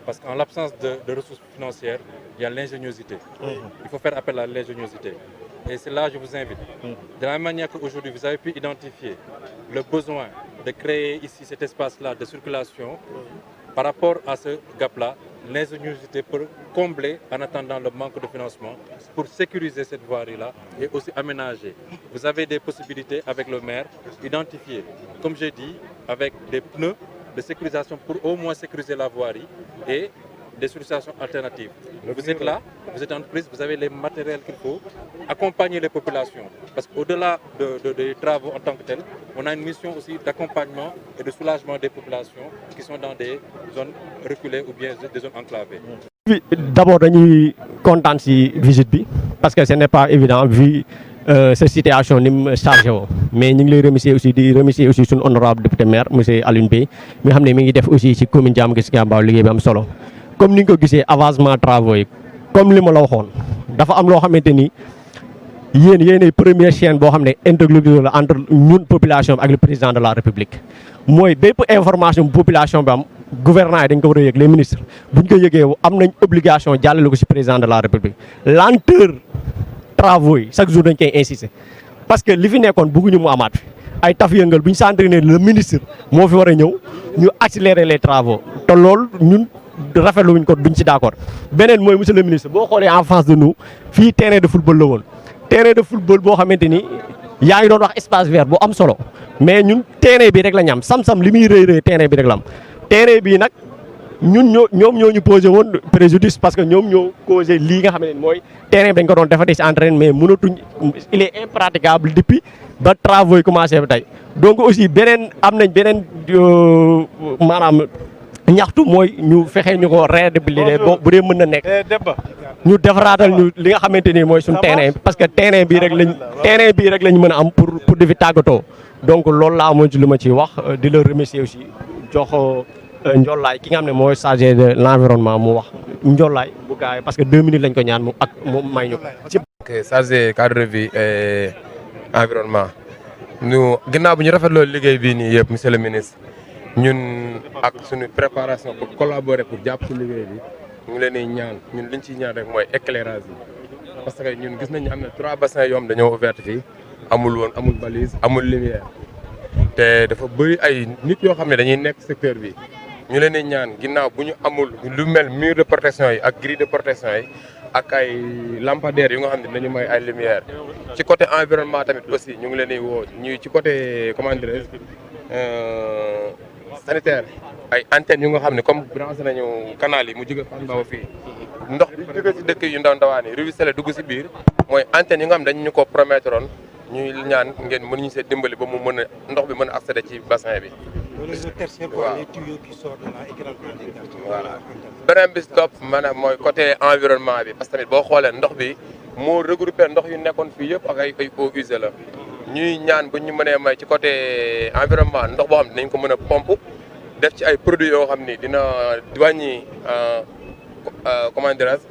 parce qu'en l'absence de ressources financières, il y a l'ingéniosité. Il faut faire appel à l'ingéniosité. Et c'est là que je vous invite. De la même manière qu'aujourd'hui, vous avez pu identifier le besoin de créer ici cet espace-là de circulation, par rapport à ce gap-là, l'ingéniosité peut combler en attendant le manque de financement pour sécuriser cette voirie-là et aussi aménager. Vous avez des possibilités avec le maire, identifier, comme j'ai dit, avec des pneus de sécurisation pour au moins sécuriser la voirie et des solutions alternatives. Vous êtes là, vous êtes en entreprise, vous avez les matériels qu'il faut, accompagner les populations. Parce qu'au-delà des travaux en tant que tels, on a une mission aussi d'accompagnement et de soulagement des populations qui sont dans des zones reculées ou bien des zones enclavées. D'abord, dañuy kontaan ci visite bi parce que ce n'est pas évident vu cette situation ni mu chargé woo mais ñu ngi lay remercier aussi suñu honorable député maire monsieur Alioune Bey mi nga xam ne mi ngi def aussi ci commune Diamaguène Sicap Mbao liggéey bi am solo comme ni nga ko gisee avancement travaux yi comme li ma la waxoon dafa am loo xamante ni yéenay première chaîne boo xam ne interlocuteur la entre ñun population bi ak le président de la république mooy bépp information bu population bi am gouvernement yi dañ ko war a yëg les ministres bu ñu ko yëgee am nañ obligation jàllale ko ci président de la république lenteur travaux yi chaque jour dañ koy insister parce que li fi nekkoon bëgguñu mu amaat fi ay taf yëngal bu ñu sentir ne le ministre moo fi war a ñëw ñu accélérer les travaux te loolu ñun rafetlu wuñ ko duñ ci d'accord beneen mooy monsieur le ministre boo xoolee en face de nous fii terrain de football la woon terrain de football boo xamante ni yaa ngi doon wax espace vert bu am solo mais ñun terrain bi rek la ñu am sam-sam li muy rëy terrain bi rek la am terrain bii nag ñun ñoom ñoo ñu posé woon préjudice parce que ñoom ñoo causé lii nga xam ne mooy terrain bi dañ ko doon defati ci entraînement mais mënatuñ il est impraticable depuis ba travaux yi commencé ba tey donc aussi am nañ beneen maanaam ñaxtu mooy ñu fexe ñu ko réhabiliter bu dee mën na nekk ñu defaraatal ñu li nga xamante ni mooy suñu terrain parce que terrain bii rek lañ mën a am pour di fi tàggatoo donc loolu laa amoon ci lu ma ciy wax di la remercier aussi jox Ndiolaye ki nga xam ne mooy chargé de l'environnement mu wax Ndiolaye bu gaawee parce que 2 minutes lañ ko ñaan mu may ñu chargé cadre de vie et environnement ginnaaw bu ñu rafetloo liggéey bii nii yëpp monsieur le ministre ñun ak suñu préparation pour collaborer pour jàpp ci liggéey bi ñu ngi leen di ñaan ñun liñ ciy ñaan rek mooy éclairage yi parce que ñun gis nañ ñu am na 3 bassins yoo xam dañoo ouvert fii amul balise amul lumière te dafa bëri ay nit yoo xam ne dañuy nekk secteur bi ñu leen di ñaan ginnaaw bu ñu amul lu mel mur de protection yi ak grille de protection yi ak ay lampadaires yu nga xam ne dañu may ay lumière ci côté environnement tamit aussi ñu ngi leen di woo ñuy ci côté comment dirais-je sanitaire ay antennes yu nga xam ne comme branché nañu canal yi mu jóge Fann Mbao fii ndox bi jóge ci dëkk yu ndawaan yi ruisselé dugg si biir mooy antennes yi nga xam ne dañu ñu ko promettre woon ñuy ñaan ngeen mën ñu see dimbali ba mu mën a ndox bi mën a accéder ci bassin bi. waaw voilà beneen bi topp maanaam mooy côté environnement bi parce que tamit boo xoolee ndox bi moo regroupé ndox yu nekkoon fii yëpp ak ay eaux usées la ñuy ñaan bu ñu mënee may ci côté environnement ndox boo xam ne dinañ ko mën a pompe def ci ay produits yoo xam ni dina wàññi comment dirais-je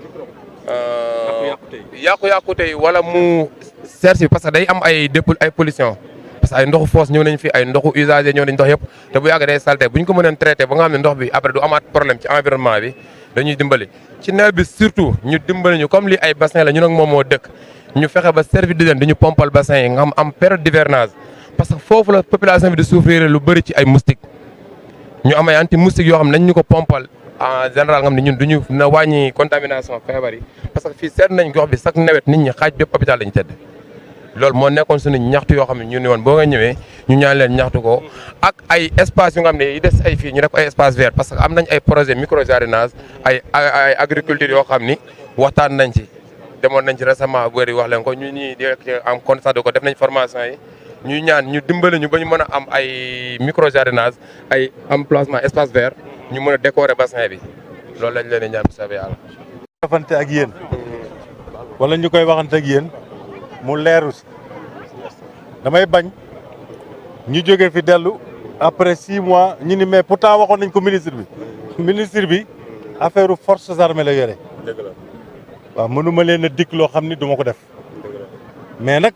yàqu-yàqu tey wala mu servi parce que day am ay pollution parce que ay ndoxu foos ñëw nañ fi ay ndoxu usagé ñëw nañ ndox yëpp te bu yàgg day salté bu ñu ko mëneen traité ba nga xam ne ndox bi après du amaat problème ci environnement bi dañuy dimbali ci nawet bi surtout ñu dimbali ñu comme li ay bassin la ñu nag moom moo dëkk ñu fexe ba service d'hygiène di ñu pompal bassin yi nga am période d'hivernage parce que foofu la population bi di souffrir lu bëri ci ay moustiques ñu am ay anti moustiques yoo xam ne nañ ñu ko pompal en général nga xam ne ñun duñu na wàññi contamination feebar yi parce que fii seet nañ gox bi chaque nawet nit ñi xaaj bépp hôpital lañu tëdd loolu moo nekkoon suñu ñaxtu yoo xam ne ñu ne woon boo nga ñëwee ñu ñaan leen ñaxtu ko ak ay espace yu nga xam ne yi des ay fii ñu def ay espace vert parce que am nañ ay projet micro jardinage ay agriculture yoo xam ni waxtaan nañ ci demoon nañ ci récemment bëri wax leen ko ñu ñii di am connaissance de ko def nañ formation yi ñuy ñaan ñu dimbali ñu ba ñu mën a am ay micro jardinage ay emplacement espace vert ñu mën a décorer bassin bi loolu lañ leen di ñaan bu soobee yàlla. waxante ak yéen wala ñu koy waxante ak yéen mu leeru si damay bañ ñu jóge fi dellu après 6 mois ñu ni mais pourtant waxoon nañ ko ministre bi affaire forces armées la yore. dëgg la waaw mënuma leen a dikk loo xam ni duma ko def mais nag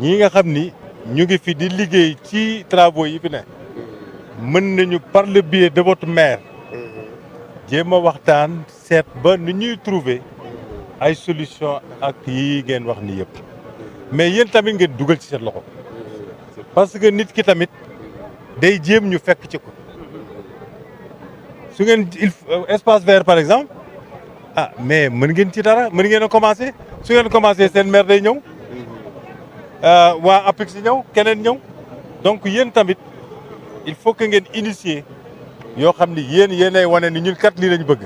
ñii nga xam ni ñu ngi fi di liggéey ci travaux yi fi ne mën nañu par le biais de votre maire jéem a waxtaan seet ba nu ñuy trouver ay solution ak yi ngeen wax ni yëpp mais yéen tamit ngeen dugal ci seen loxo parce que nit ki tamit day jéem ñu fekk ci ko su ngeen espace vert par exemple mais mën ngeen ci dara mën ngeen a commencer su ngeen commencer seen maire day ñëw waa APIX ñëw keneen ñëw donc yéen tamit il faut que ngeen initier yoo xam ni yéenay wane ni ñun kat lii lañu bëgg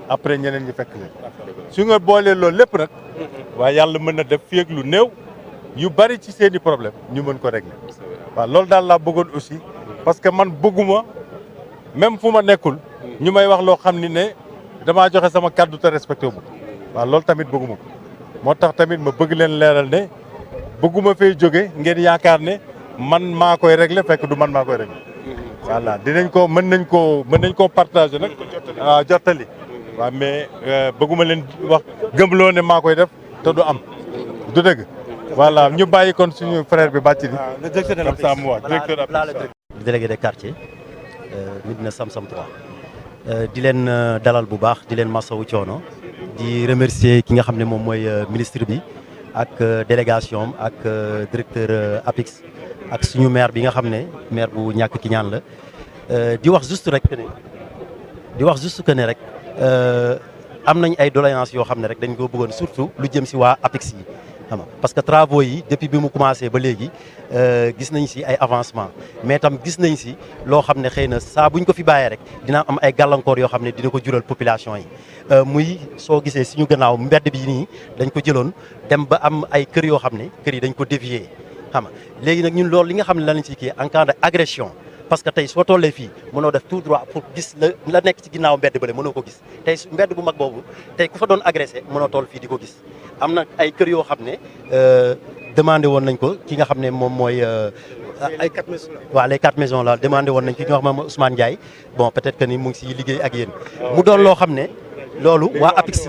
après ñeneen ñi fekk leen su nga boolee loolu lépp nag waaye yàlla mën na def fii ak lu néew yu bari ci seeni problème ñu mën ko régler waaw loolu daal laa bëggoon aussi parce que man bëgguma même fu ma nekkul ñu may wax loo xam ni ne damaa joxe sama kàddu te respecté wu ma waaw loolu tamit bëgguma ko moo tax tamit ma bëgg leen leeral ne bëgguma fay jóge ngeen yaakaar ne man maa koy régler fekk du man maa koy régler voilà mën nañ koo partager nag waaw jottali waaw mais bëgguma leen wax gëmloo ne maa koy def te du am du dëgg voilà ñu bàyyi kon suñu frère bi bàcc di comme ça mu wax directeur délégué de quartier Médina Sam-Sam 3 di leen dalal bu baax di leen masawu coono di remercier ki nga xam ne moom mooy ministre bi ak délégation ak directeur APIX ak suñu maire bi nga xam ne maire bu ñàkk ki ñaan la di wax juste que ne rek am nañ ay doléances yoo xam ne rek dañ ko bëggoon surtout lu jëm si waa APIX yi xam nga parce que travaux yi depuis bi mu commencé ba léegi gis nañ si ay avancement mais tam gis nañ si loo xam ne xëy na saa buñ ko fi bàyyee rek dina am ay gàllankoor yoo xam ne dina ko jural population yi muy soo gisee suñu gannaaw mbedd bi nii dañ ko jëloon dem ba am ay kër yoo xam ne kër yi dañ ko dévier xam nga léegi nag ñun loolu li nga xam ne la lañ ci kii en cas de agression parce que tey soo tollee fii mënoo def tout droit pour gis la nekk ci ginnaaw mbedd bële mënoo ko gis tey mbedd bu mag boobu tey ku fa doon agressé mënoo toll fii di ko gis am na ay kër yoo xam ne demandé woon nañ ko ki nga xam ne moom mooy ay 4 maisons waaw les 4 maisons la demandé woon nañ ki nga xam ne moom Ousmane Ndiaye bon peut-être que ni mu ngi si liggéey ak yéen mu doon loo xam ne loolu waa APIX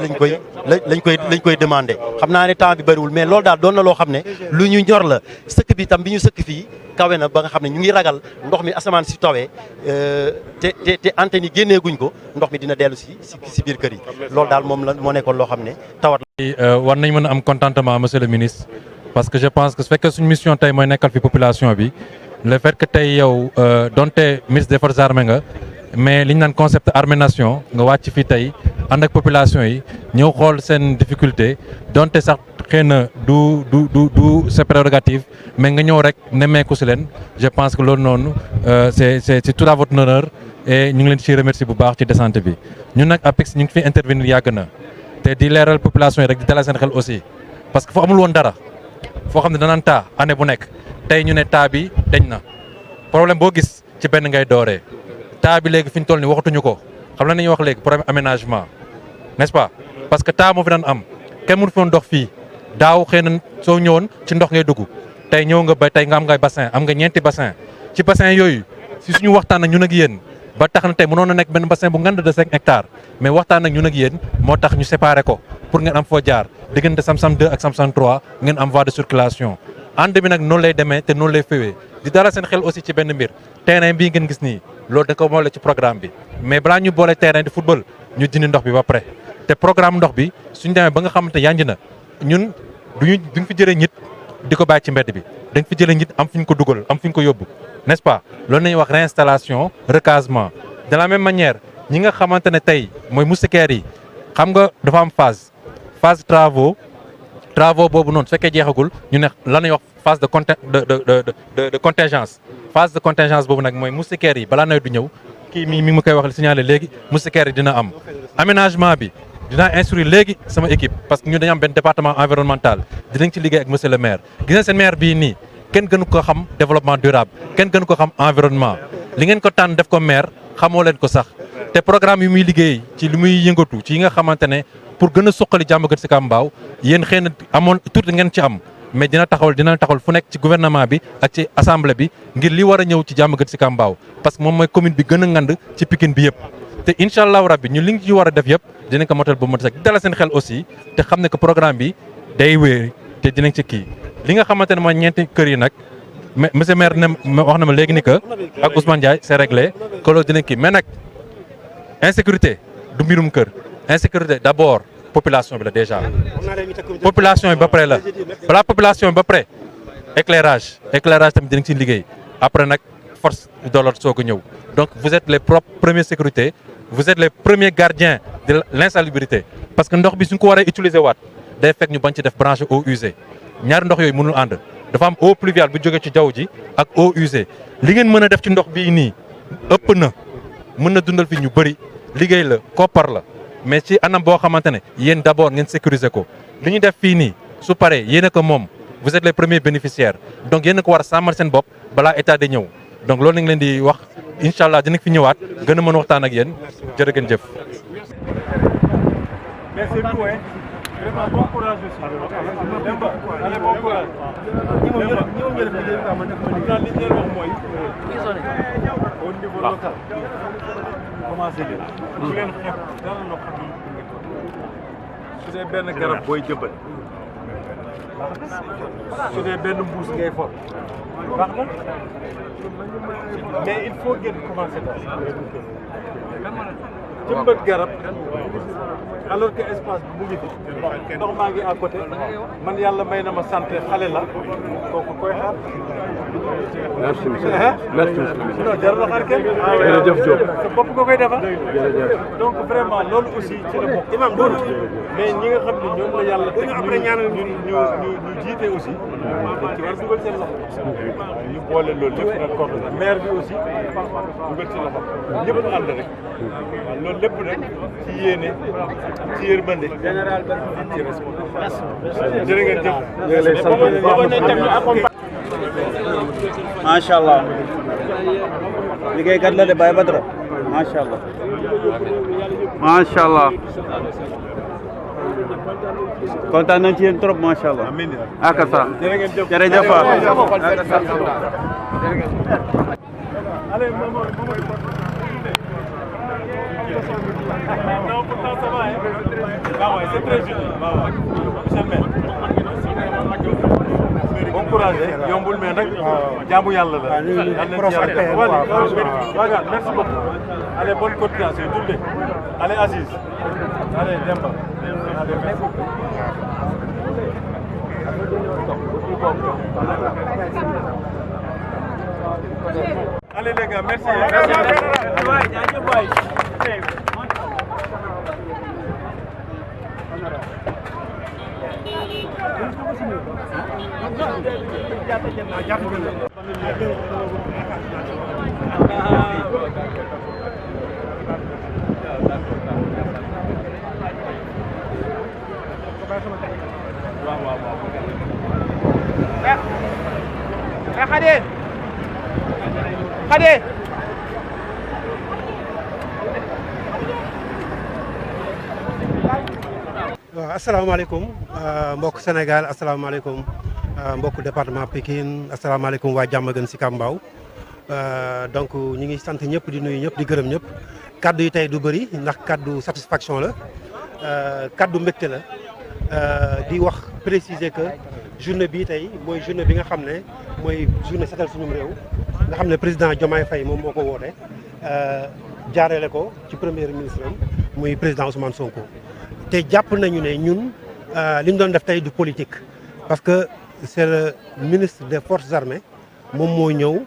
lañ koy demandé xam naa ne temps bi bëriwul mais loolu daal doon na loo xam ne lu ñu ñor la sëkk bi tam bi ñu sëkk fii kawe na ba nga xam ne ñu ngi ragal ndox mi asamaan si tawee te antenne yi génneeguñ ko ndox mi dina dellu si biir kër yi loolu daal moom la moo nekkoon loo xam ne tawat war nañ mën a am contentement monsieur le ministre parce que je pense que su fekkee suñu mission tey mooy nekkal fi population bi le fait que tey yow donte ministre des forces armées nga mais li ñu naan concept armée nation nga wàcc fii tey ànd ak population yi ñëw xool seen difficulté donte sax xëy na du sa prérogative mais nga ñëw rek nemmeeku si leen je pense que loolu noonu c'est tout à votre honneur et ñu ngi leen ci remercier bu baax ci descente bi ñun nag APIX ñu ngi fi intervenir yàgg na te di leeral population yi rek di dalal seen xel aussi parce que foo amul woon dara foo xam ne danaan taa année bu nekk tey ñu ne taa bi dañ na problème boo gis ci benn ngay dooree taa bi léegi fi ñu toll nii waxatuñu ko xam la nañuy wax léegi problème aménagement n'est-ce pas parce que taa moo fi daan am kenn mënu fi woon dox fii daaw xëy na soo ñëwoon ci ndox ngay dugg tey ñëw nga ba tey nga am ngay bassin am nga ñeenti bassin ci bassin yooyu si suñu waxtaan ak ñun ak yéen ba tax na tey mënoon na nekk benn bassin bu ngand de 5 hectares mais waxtaan ak ñun ak yéen moo tax ñu séparé ko pour ngeen am foo jaar diggante Sam-Sam 2 ak Sam-Sam 3 ngeen am voie de circulation ànd bi nag noonu lay demee te noonu lay féwee di dara seen xel aussi ci benn mbir terrain bii ngeen gis nii loolu da ko boole ci programme bi mais balaa ñu boole terrain di football ñu dindi ndox bi ba pare te programme ndox bi suñu demee ba nga xamante yanj na ñun duñ fi jëlee nit di ko bàyyi ci mbedd bi dañ fi jëlee nit am fu ñu ko dugal am fu ñu ko yóbbu n'est-ce pas loolu nañuy wax réinstallation recasement de la même manière ñi nga xamante ne tey mooy moustiquaires yi xam nga dafa am phase travaux boobu noonu su fekkee jeexagul ñu ne lan lañuy wax phase de contingence phase de contingence boobu nag mooy moustiquaires yi balaa nawet du ñëw kii mi mu koy wax li signalé léegi moustiquaires yi dina am aménagement bi dinaa instruire léegi sama équipe parce que ñu dañu am benn département environnemental dinañ ci liggéey ak monsieur le maire gis ngeen seen maire bii nii kenn gënu ko xam développement durable kenn gënu ko xam environnement li ngeen ko tànn def ko maire xamoo leen ko sax te programme yu muy liggéey ci li muy yëngatu ci yi nga xamante ne pour gën a suqali Diamaguène Sicap Mbao yéen xëy na amoon tuuti ngeen ci am mais dina taxawal fu nekk ci gouvernement bi ak ci assemblée bi ngir li war a ñëw ci Diamaguène Sicap Mbao parce que moom mooy commune bi gën a ngand ci Pikine bi yëpp te incha allahu rabbi ñu li ngi ci war a def yëpp dinañ ko motal ba mu sax dala seen xel aussi te xam ne que programme bi day wéy te dinañ ci kii li nga xamante ne mooy ñeenti kër yi nag monsieur maire ne wax na ma léegi ni que ak Ousmane Ndiaye c'est réglé que loolu dinañ kii mais nag insécurité du mbirum kër insécurité d'abord population bi la déjà population bi ba pare la balaa population bi ba pare éclairage tamit dinañ ci liggéey après nag force de l'ordre soo ko ñëw donc vous êtes les premiers sécurités vous êtes les premiers gardiens de l'insalubrité parce que ndox bi suñ ko waree utiliser waat day fekk ñu bañ ci def branché eau usée ñaari ndox yooyu mënul ànd dafa am eau pluviale bu jógee ci jaww ji ak eau usée li ngeen mën a def ci ndox bii nii ëpp na mën na dundal fi ñu bëri liggéey la koppar la mais ci anam boo xamante ne yéen d'abord ngeen sécuriser ko li ñu def fii nii su paree yéen a ko moom vous êtes les premiers bénéficiaires donc yéen a ko war a sàmmal seen bopp balaa état di ñëw donc loolu la ñu leen di wax incha allah dinañ fi ñëwaat gën a mën waxtaan ak yéen jërë ngeen jëf. Merci beaucoup. Vraiment bon courage aussi. Allez, bon courage. Au niveau local. Commencez leen. Bu leen xeeb dara loo xam ne su dee benn garab booy jëmbat su dee benn mbuus ngay for baax na mais il faut ngeen commencer dara jëmbat garab alors que espace bi mu ngi fi ndox maa ngi à côté man yàlla may na ma santé xale la kooku koy xaar. merci monsieur merci monsieur. non jarul xaar kenn. jërëjëf Diop. sa bopp nga koy defar. jërëjëf. donc vraiment loolu aussi ci la bokk. imam loolu mais ñi nga xam ne ñoom la yàlla teg ñu jiite aussi dañ ci war a dugal seen loxo. ñu boole loolu lépp nag kon maire bi aussi dugal ci loxo ñëpp ànd rek loolu lépp rek ci yéene ci yërmande ak ci responsabilité. jërë ngeen jëf. ñu ngi lay sant macha allah liggéeykat la de Baye Badara macha allah macha allah kontaan nañ ci yéen trop macha allah. amiin ak sa jërëjëf non pourtant ça va hein. C'est très joli. Monsieur le maire. Bon courage yombul mais nag jaamu yàlla la. Merci beaucoup. Allez, bonne continuation. Allez, Aziz. Allez, Demba. Allez, merci. Allez les gars, merci. Khady waaw asalaamaaleykum mbokk Sénégal asalaamaaleykum mbokk département Pikine asalaamaaleykum waa Diamaguène Sicap Mbao donc ñu ngi sant ñëpp di nuyu ñëpp di gërëm ñëpp kaddu yi tey du bëri ndax kaddu satisfaction la kaddu mbégte la di wax préciser que journée bii tey mooy journée bi nga xam ne mooy journée setal suñu réew nga xam ne président Diomaye Faye moom moo ko woote jaareele ko ci premier ministre am muy président Ousmane Sonko. te jàpp nañu ne ñun li ñu doon def tey du politique parce que c'est le ministre des forces armées moom moo ñëw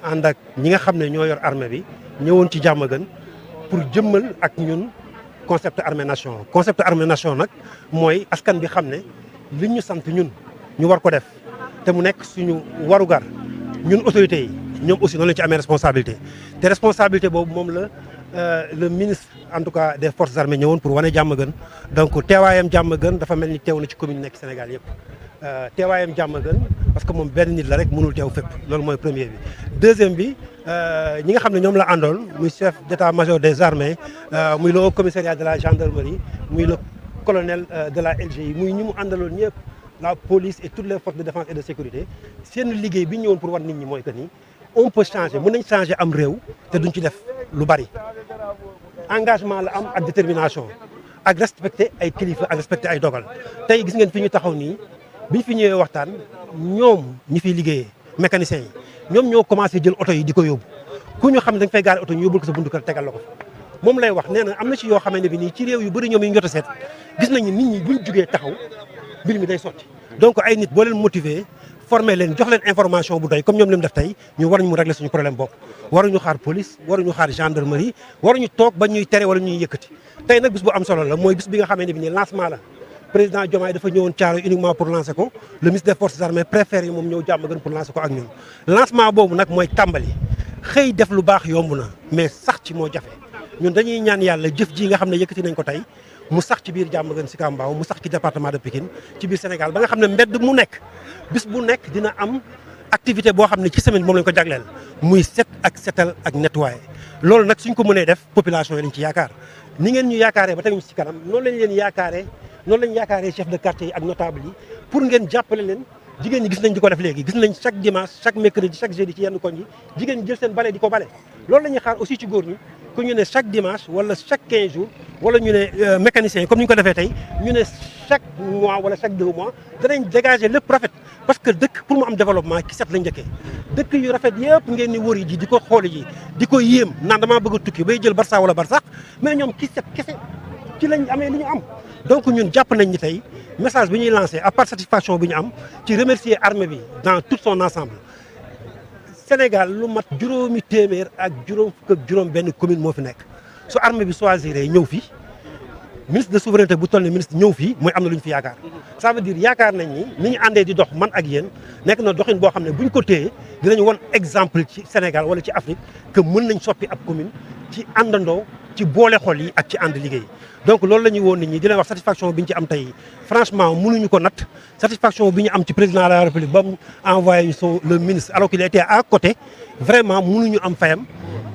ànd ak ñi nga xam ne ñoo yor armée bi ñëwoon ci Diamaguène pour jëmmal ak ñun concept armée nation. concept armée nation nag mooy askan bi xam ne li ñu sant ñun ñu war ko def te mu nekk suñu warugar ñun autorités yi ñoom aussi noonu lañu ci amee responsabilité te responsabilité boobu moom la. Le ministre en tout cas des forces armées ñëwoon pour wane Diamaguène donc teewaayam Diamaguène dafa mel ni teew na ci commune nekk Sénégal yëpp teewaayam Diamaguène parce que moom benn nit la rek mënul teew fépp loolu mooy premier bi. deuxième bi ñi nga xam ne ñoom la àndoon muy chef d'état-major des armées muy le haut commissariat de la gendarmerie muy le colonel de la LGI muy ñi mu àndaloon ñëpp la police et toutes les forces de défense et de sécurité seen liggéey bi ñëwoon pour wan nit ñi mooy que ni on peut changer mën nañ changer am réew te duñ ci def lu bari. engagement la am ak détermination ak respecter ay kilifa ak respecter ay dogal tey gis ngeen fi ñu taxaw nii biñ fi ñëwee waxtaan ñoom ñi fiy liggéeyee mécaniciens yi ñoom ñoo commencé jël oto yi di ko yóbbu ku ñu xam ne da nga fay gaare oto ñu yóbbul ko sa buntu kër tegal la ko moom lay wax nee na am na ci yoo xamante bi nii ci réew yu bëri ñoom yi ñu jot a seet gis nañu nit ñi buñ jugee taxaw mbir mi day sotti donc ay nit boo leen motiver former leen jox leen information bu doy comme ñoom li mu def tey ñu war ñu mu régler suñu problème bopp waruñu xaar police waruñu xaar gendarmerie waruñu toog ba ñuy tere wala ñuy yëkkati tey nag bis bu am solo la mooy bis bi nga xamante bi nii lancement la président Diomaye dafa ñëwoon Thiaroye uniquement pour lancer ko le ministre des forces armées préfère yi moom ñëw Diamaguène pour lancer ko ak ñun lancement boobu nag mooy tàmbali xëy def lu baax yomb na mais sax ci moo jafe ñun dañuy ñaan yàlla jëf ji nga xam ne yëkkati nañ ko tey mu sax ci biir Diamaguène Sicap Mbao mu sax ci département de Pikine ci biir Sénégal ba nga xam ne mbedd mu nekk bis bu nekk dina am activité boo xam ne ci semaine moom lañ ko jagleel muy set ak setal ak nettoyer loolu nag suñ ko mënee def population yi dañ ci yaakaar ni ngeen ñu yaakaaree ba teg ñu ci kanam noonu lañ leen yaakaaree noonu lañ yaakaaree chef de quartier yi ak notable yi pour ngeen jàppale leen jigéen ñi gis nañ di ko def léegi gis nañ chaque dimanche chaque mercredi chaque jeudi ci yenn koñ yi jigéen ñi jël seen bale di ko bale loolu la ñuy xaar aussi ci góor ñi ku ñu ne chaque dimanche wala chaque 15 jours wala ñu ne mécanicien yi comme ni ñu ko defee tey ñu ne chaque mois wala chaque 2 mois danañ dégager lépp rafet parce que dëkk pour mu am développement ki set lañ njëkkee dëkk yu rafet yëpp ngeen ni wëri ji di ko xooli ji di ko yéem naan damaa bëgg a tukki bay jël Barça wala Barsax mais ñoom ki set kese ci lañ amee li ñu am donc ñun jàpp nañ ni tey message bi ñuy lancé à part satisfaction bi ñu am ci remercier armée bi dans tout son ensemble Sénégal lu mat juróomi téeméer ak juróom fukk ak juróom benn commune moo fi nekk su armée bi choisir ñëw fii ministre de souveraineté bu toll ne ministre ñëw fii mooy am na lu ñu fi yaakaar ça veut dire yaakaar nañ ni ñu àndee di dox man ak yéen nekk na doxin boo xam ne buñ ko téye dinañu won exemple ci Sénégal wala ci Afrique que mën nañ soppi ab commune ci àndandoo ci boole xol yi ak ci ànd liggéey donc loolu la ñuy woon nit ñi di leen wax satisfaction bi ñu ci am tey franchement mënuñu ko natt satisfaction bi ñu am ci président de la République ba mu envoyé ñu le ministre alors qu'il était à côté vraiment mënuñu am fayam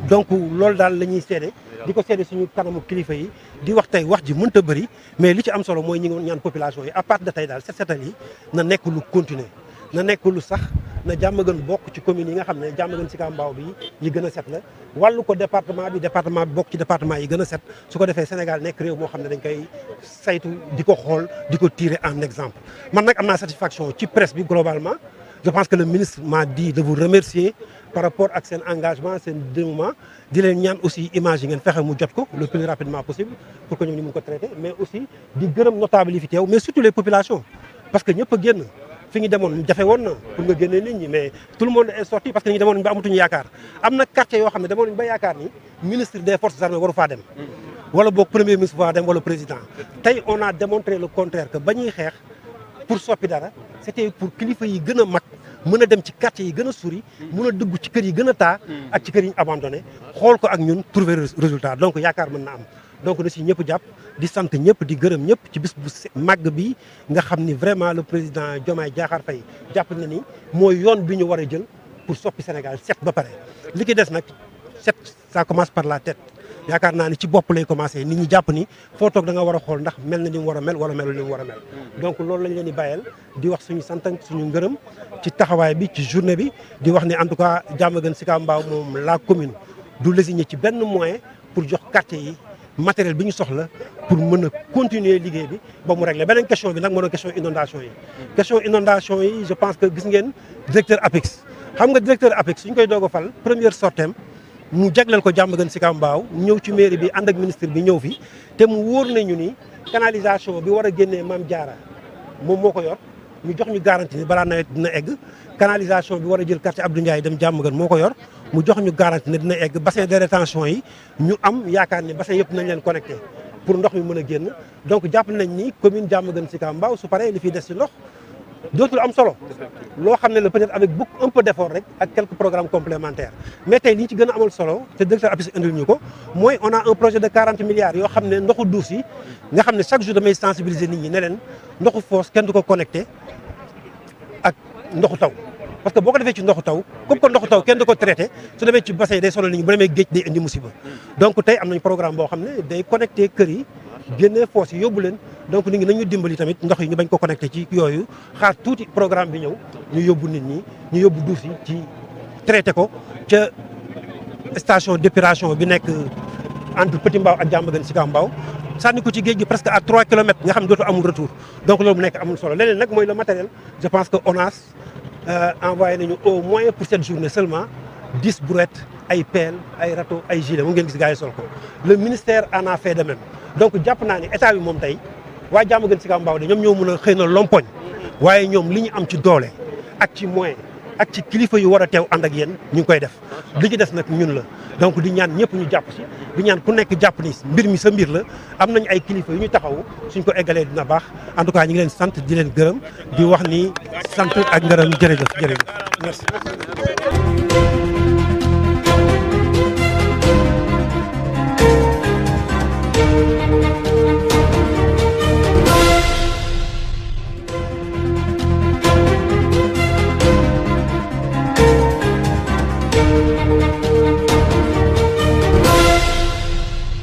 donc loolu daal la ñuy seede di ko seede suñu kanamu kilifa yi di wax tey wax ji mënta bëri mais li ci am solo mooy ñi ngi ñaan population yi à part de tey daal set setal yi na nekk lu continuer na nekk lu sax na Diamaguène bokk ci commune yi nga xam ne Diamaguène Sicap Mbao bi yi gën a set la wàllu ko département bi bokk ci département yi gën a set su ko defee Sénégal nekk réew moo xam ne dañ koy saytu di ko xool di ko tirer en exemple man nag am naa satisfaction ci presse bi globalement je pense que le ministre m'a dit de vous remercier par rapport ak seen engagement seen dénouement di leen ñaan aussi image yi ngeen fexe mu jot ko le plus rapidement possible pour que ñoom ñu mun ko traiter mais aussi di gërëm notable yi fi teew mais surtout les populations parce que ñëpp a génn fi ñu demoon jafe woon na pour nga génnee nit ñi mais tout le monde est sorti parce que ñu demoon ba amatuñu yaakaar am na quartier yoo xam ne demoon nañu ba yaakaar ni ministre des forces armées waru faa dem wala boog premier ministre faa dem wala président tey on a démontré le contraire que ba ñuy xeex pour soppi dara c'était pour kilifa yi gën a mag mën a dem ci quartier yi gën a sori mën a dugg ci kër yi gën a taa ak ci kër yi ñu abandonné xool ko ak ñun trouver résultat donc yaakaar mën na am donc na si ñëpp jàpp di sant ñëpp di gërëm ñëpp ci bis bu màgg bi nga xam ni vraiment le président Diomaye Diakhar Faye jàpp na ni mooy yoon bi ñu war a jël pour soppi Sénégal set ba pare li ki des nag set ça commence par la tête yaakaar naa ni ci bopp lay commencé nit ñi jàpp ni foo toog da nga war a xool ndax mel na ni mu war a mel wala melul ni mu war a mel donc loolu lañ leen di bàyyeel di wax suñu sant ak suñu ngërëm ci taxawaay bi ci journée bi di wax ni en tout cas Diamaguène Sicap Mbao moom la commune du lésigné ci benn moyen pour jox quartier yi matériel bi ñu soxla pour mën a continuer liggéey bi ba mu régler beneen question bi nag moo doon question inondation yi question inondation yi je pense que gis ngeen directeur APEX xam nga directeur APEX suñ koy doog a fal première sortem mu jagleel ko Diamaguène Sicap Mbao ñëw ci mairie bi ànd ak ministre bi ñëw fi te mu wóor nañu ni canalisation bi war a génnee Mame Diarra moom moo ko yor ñu jox ñu garantie ni balaa nawet dina egg canalisation bi war a jël quartier Abdou Ndiaye dem Diamaguène moo ko yor mu jox ñu garantie ne dina egg bassin de rétention yi ñu am yaakaar ne bassin yëpp nañ leen connecté pour ndox mi mën a génn donc jàpp nañ ni commune Diamaguène Sicap Mbao su paree li fiy des ci ndox dootul am solo loo xam ne la peut-être avec beaucoup un peu d'effort rek ak quelques programmes complémentaires mais tey li ñu ci gën a amal solo te directeur APEX indil ñu ko mooy on a un projet de 40 milliards yoo xam ne ndoxu douce yi nga xam ne chaque jour damay sensibiliser nit ñi ne leen ndoxu foos kenn du ko connecté ak ndoxu taw parce que boo ko defee ci ndoxu taw comme que ndoxu taw kenn du ko traité su demee ci bassin yi day sonal nit ñi bu demee géej day indi musiba donc tey am nañ programme boo xam ne day connecté kër yi génnee foos yi yóbbu leen donc nit ñi nañu dimbali tamit ndox yi ñu bañ ko connecté ci yooyu xaar tuuti programme bi ñëw ñu yóbbu nit ñi ñu yóbbu douche yi ci traité ko ca station d'épuration bi nekk entre Petit Mbao ak Diamaguène Sicap Mbao sànni ko ci géej gi presque à 3 kilomètres nga xam ne dootu amul retour donc loolu mu nekk amul solo leneen nag mooy le matériel je pense que ONAS envoyé nañu au moins pour cette journée seulement 10 brouettes ay pelle ay râteau ay gilet moom ngeen gis gars yi sol ko le ministère en a fait de même donc jàpp naa ni état bi moom tey waa Diamaguène Sicap Mbao de ñoom ñoo mën a xëy na lompoñ waaye ñoom li ñu am ci doole ak ci moyen ak ci kilifa yu war a teew ànd ak yéen ñu ngi koy def li ci des nag ñun la donc di ñaan ñëpp ñu jàpp si di ñaan ku nekk jàpp ni mbir mi sa mbir la am nañu ay kilifa yu ñu taxaw suñ ko eggalee dina baax en tout cas ñu ngi leen sant di leen gërëm di wax ni sant ak ngërëm jërëjëf merci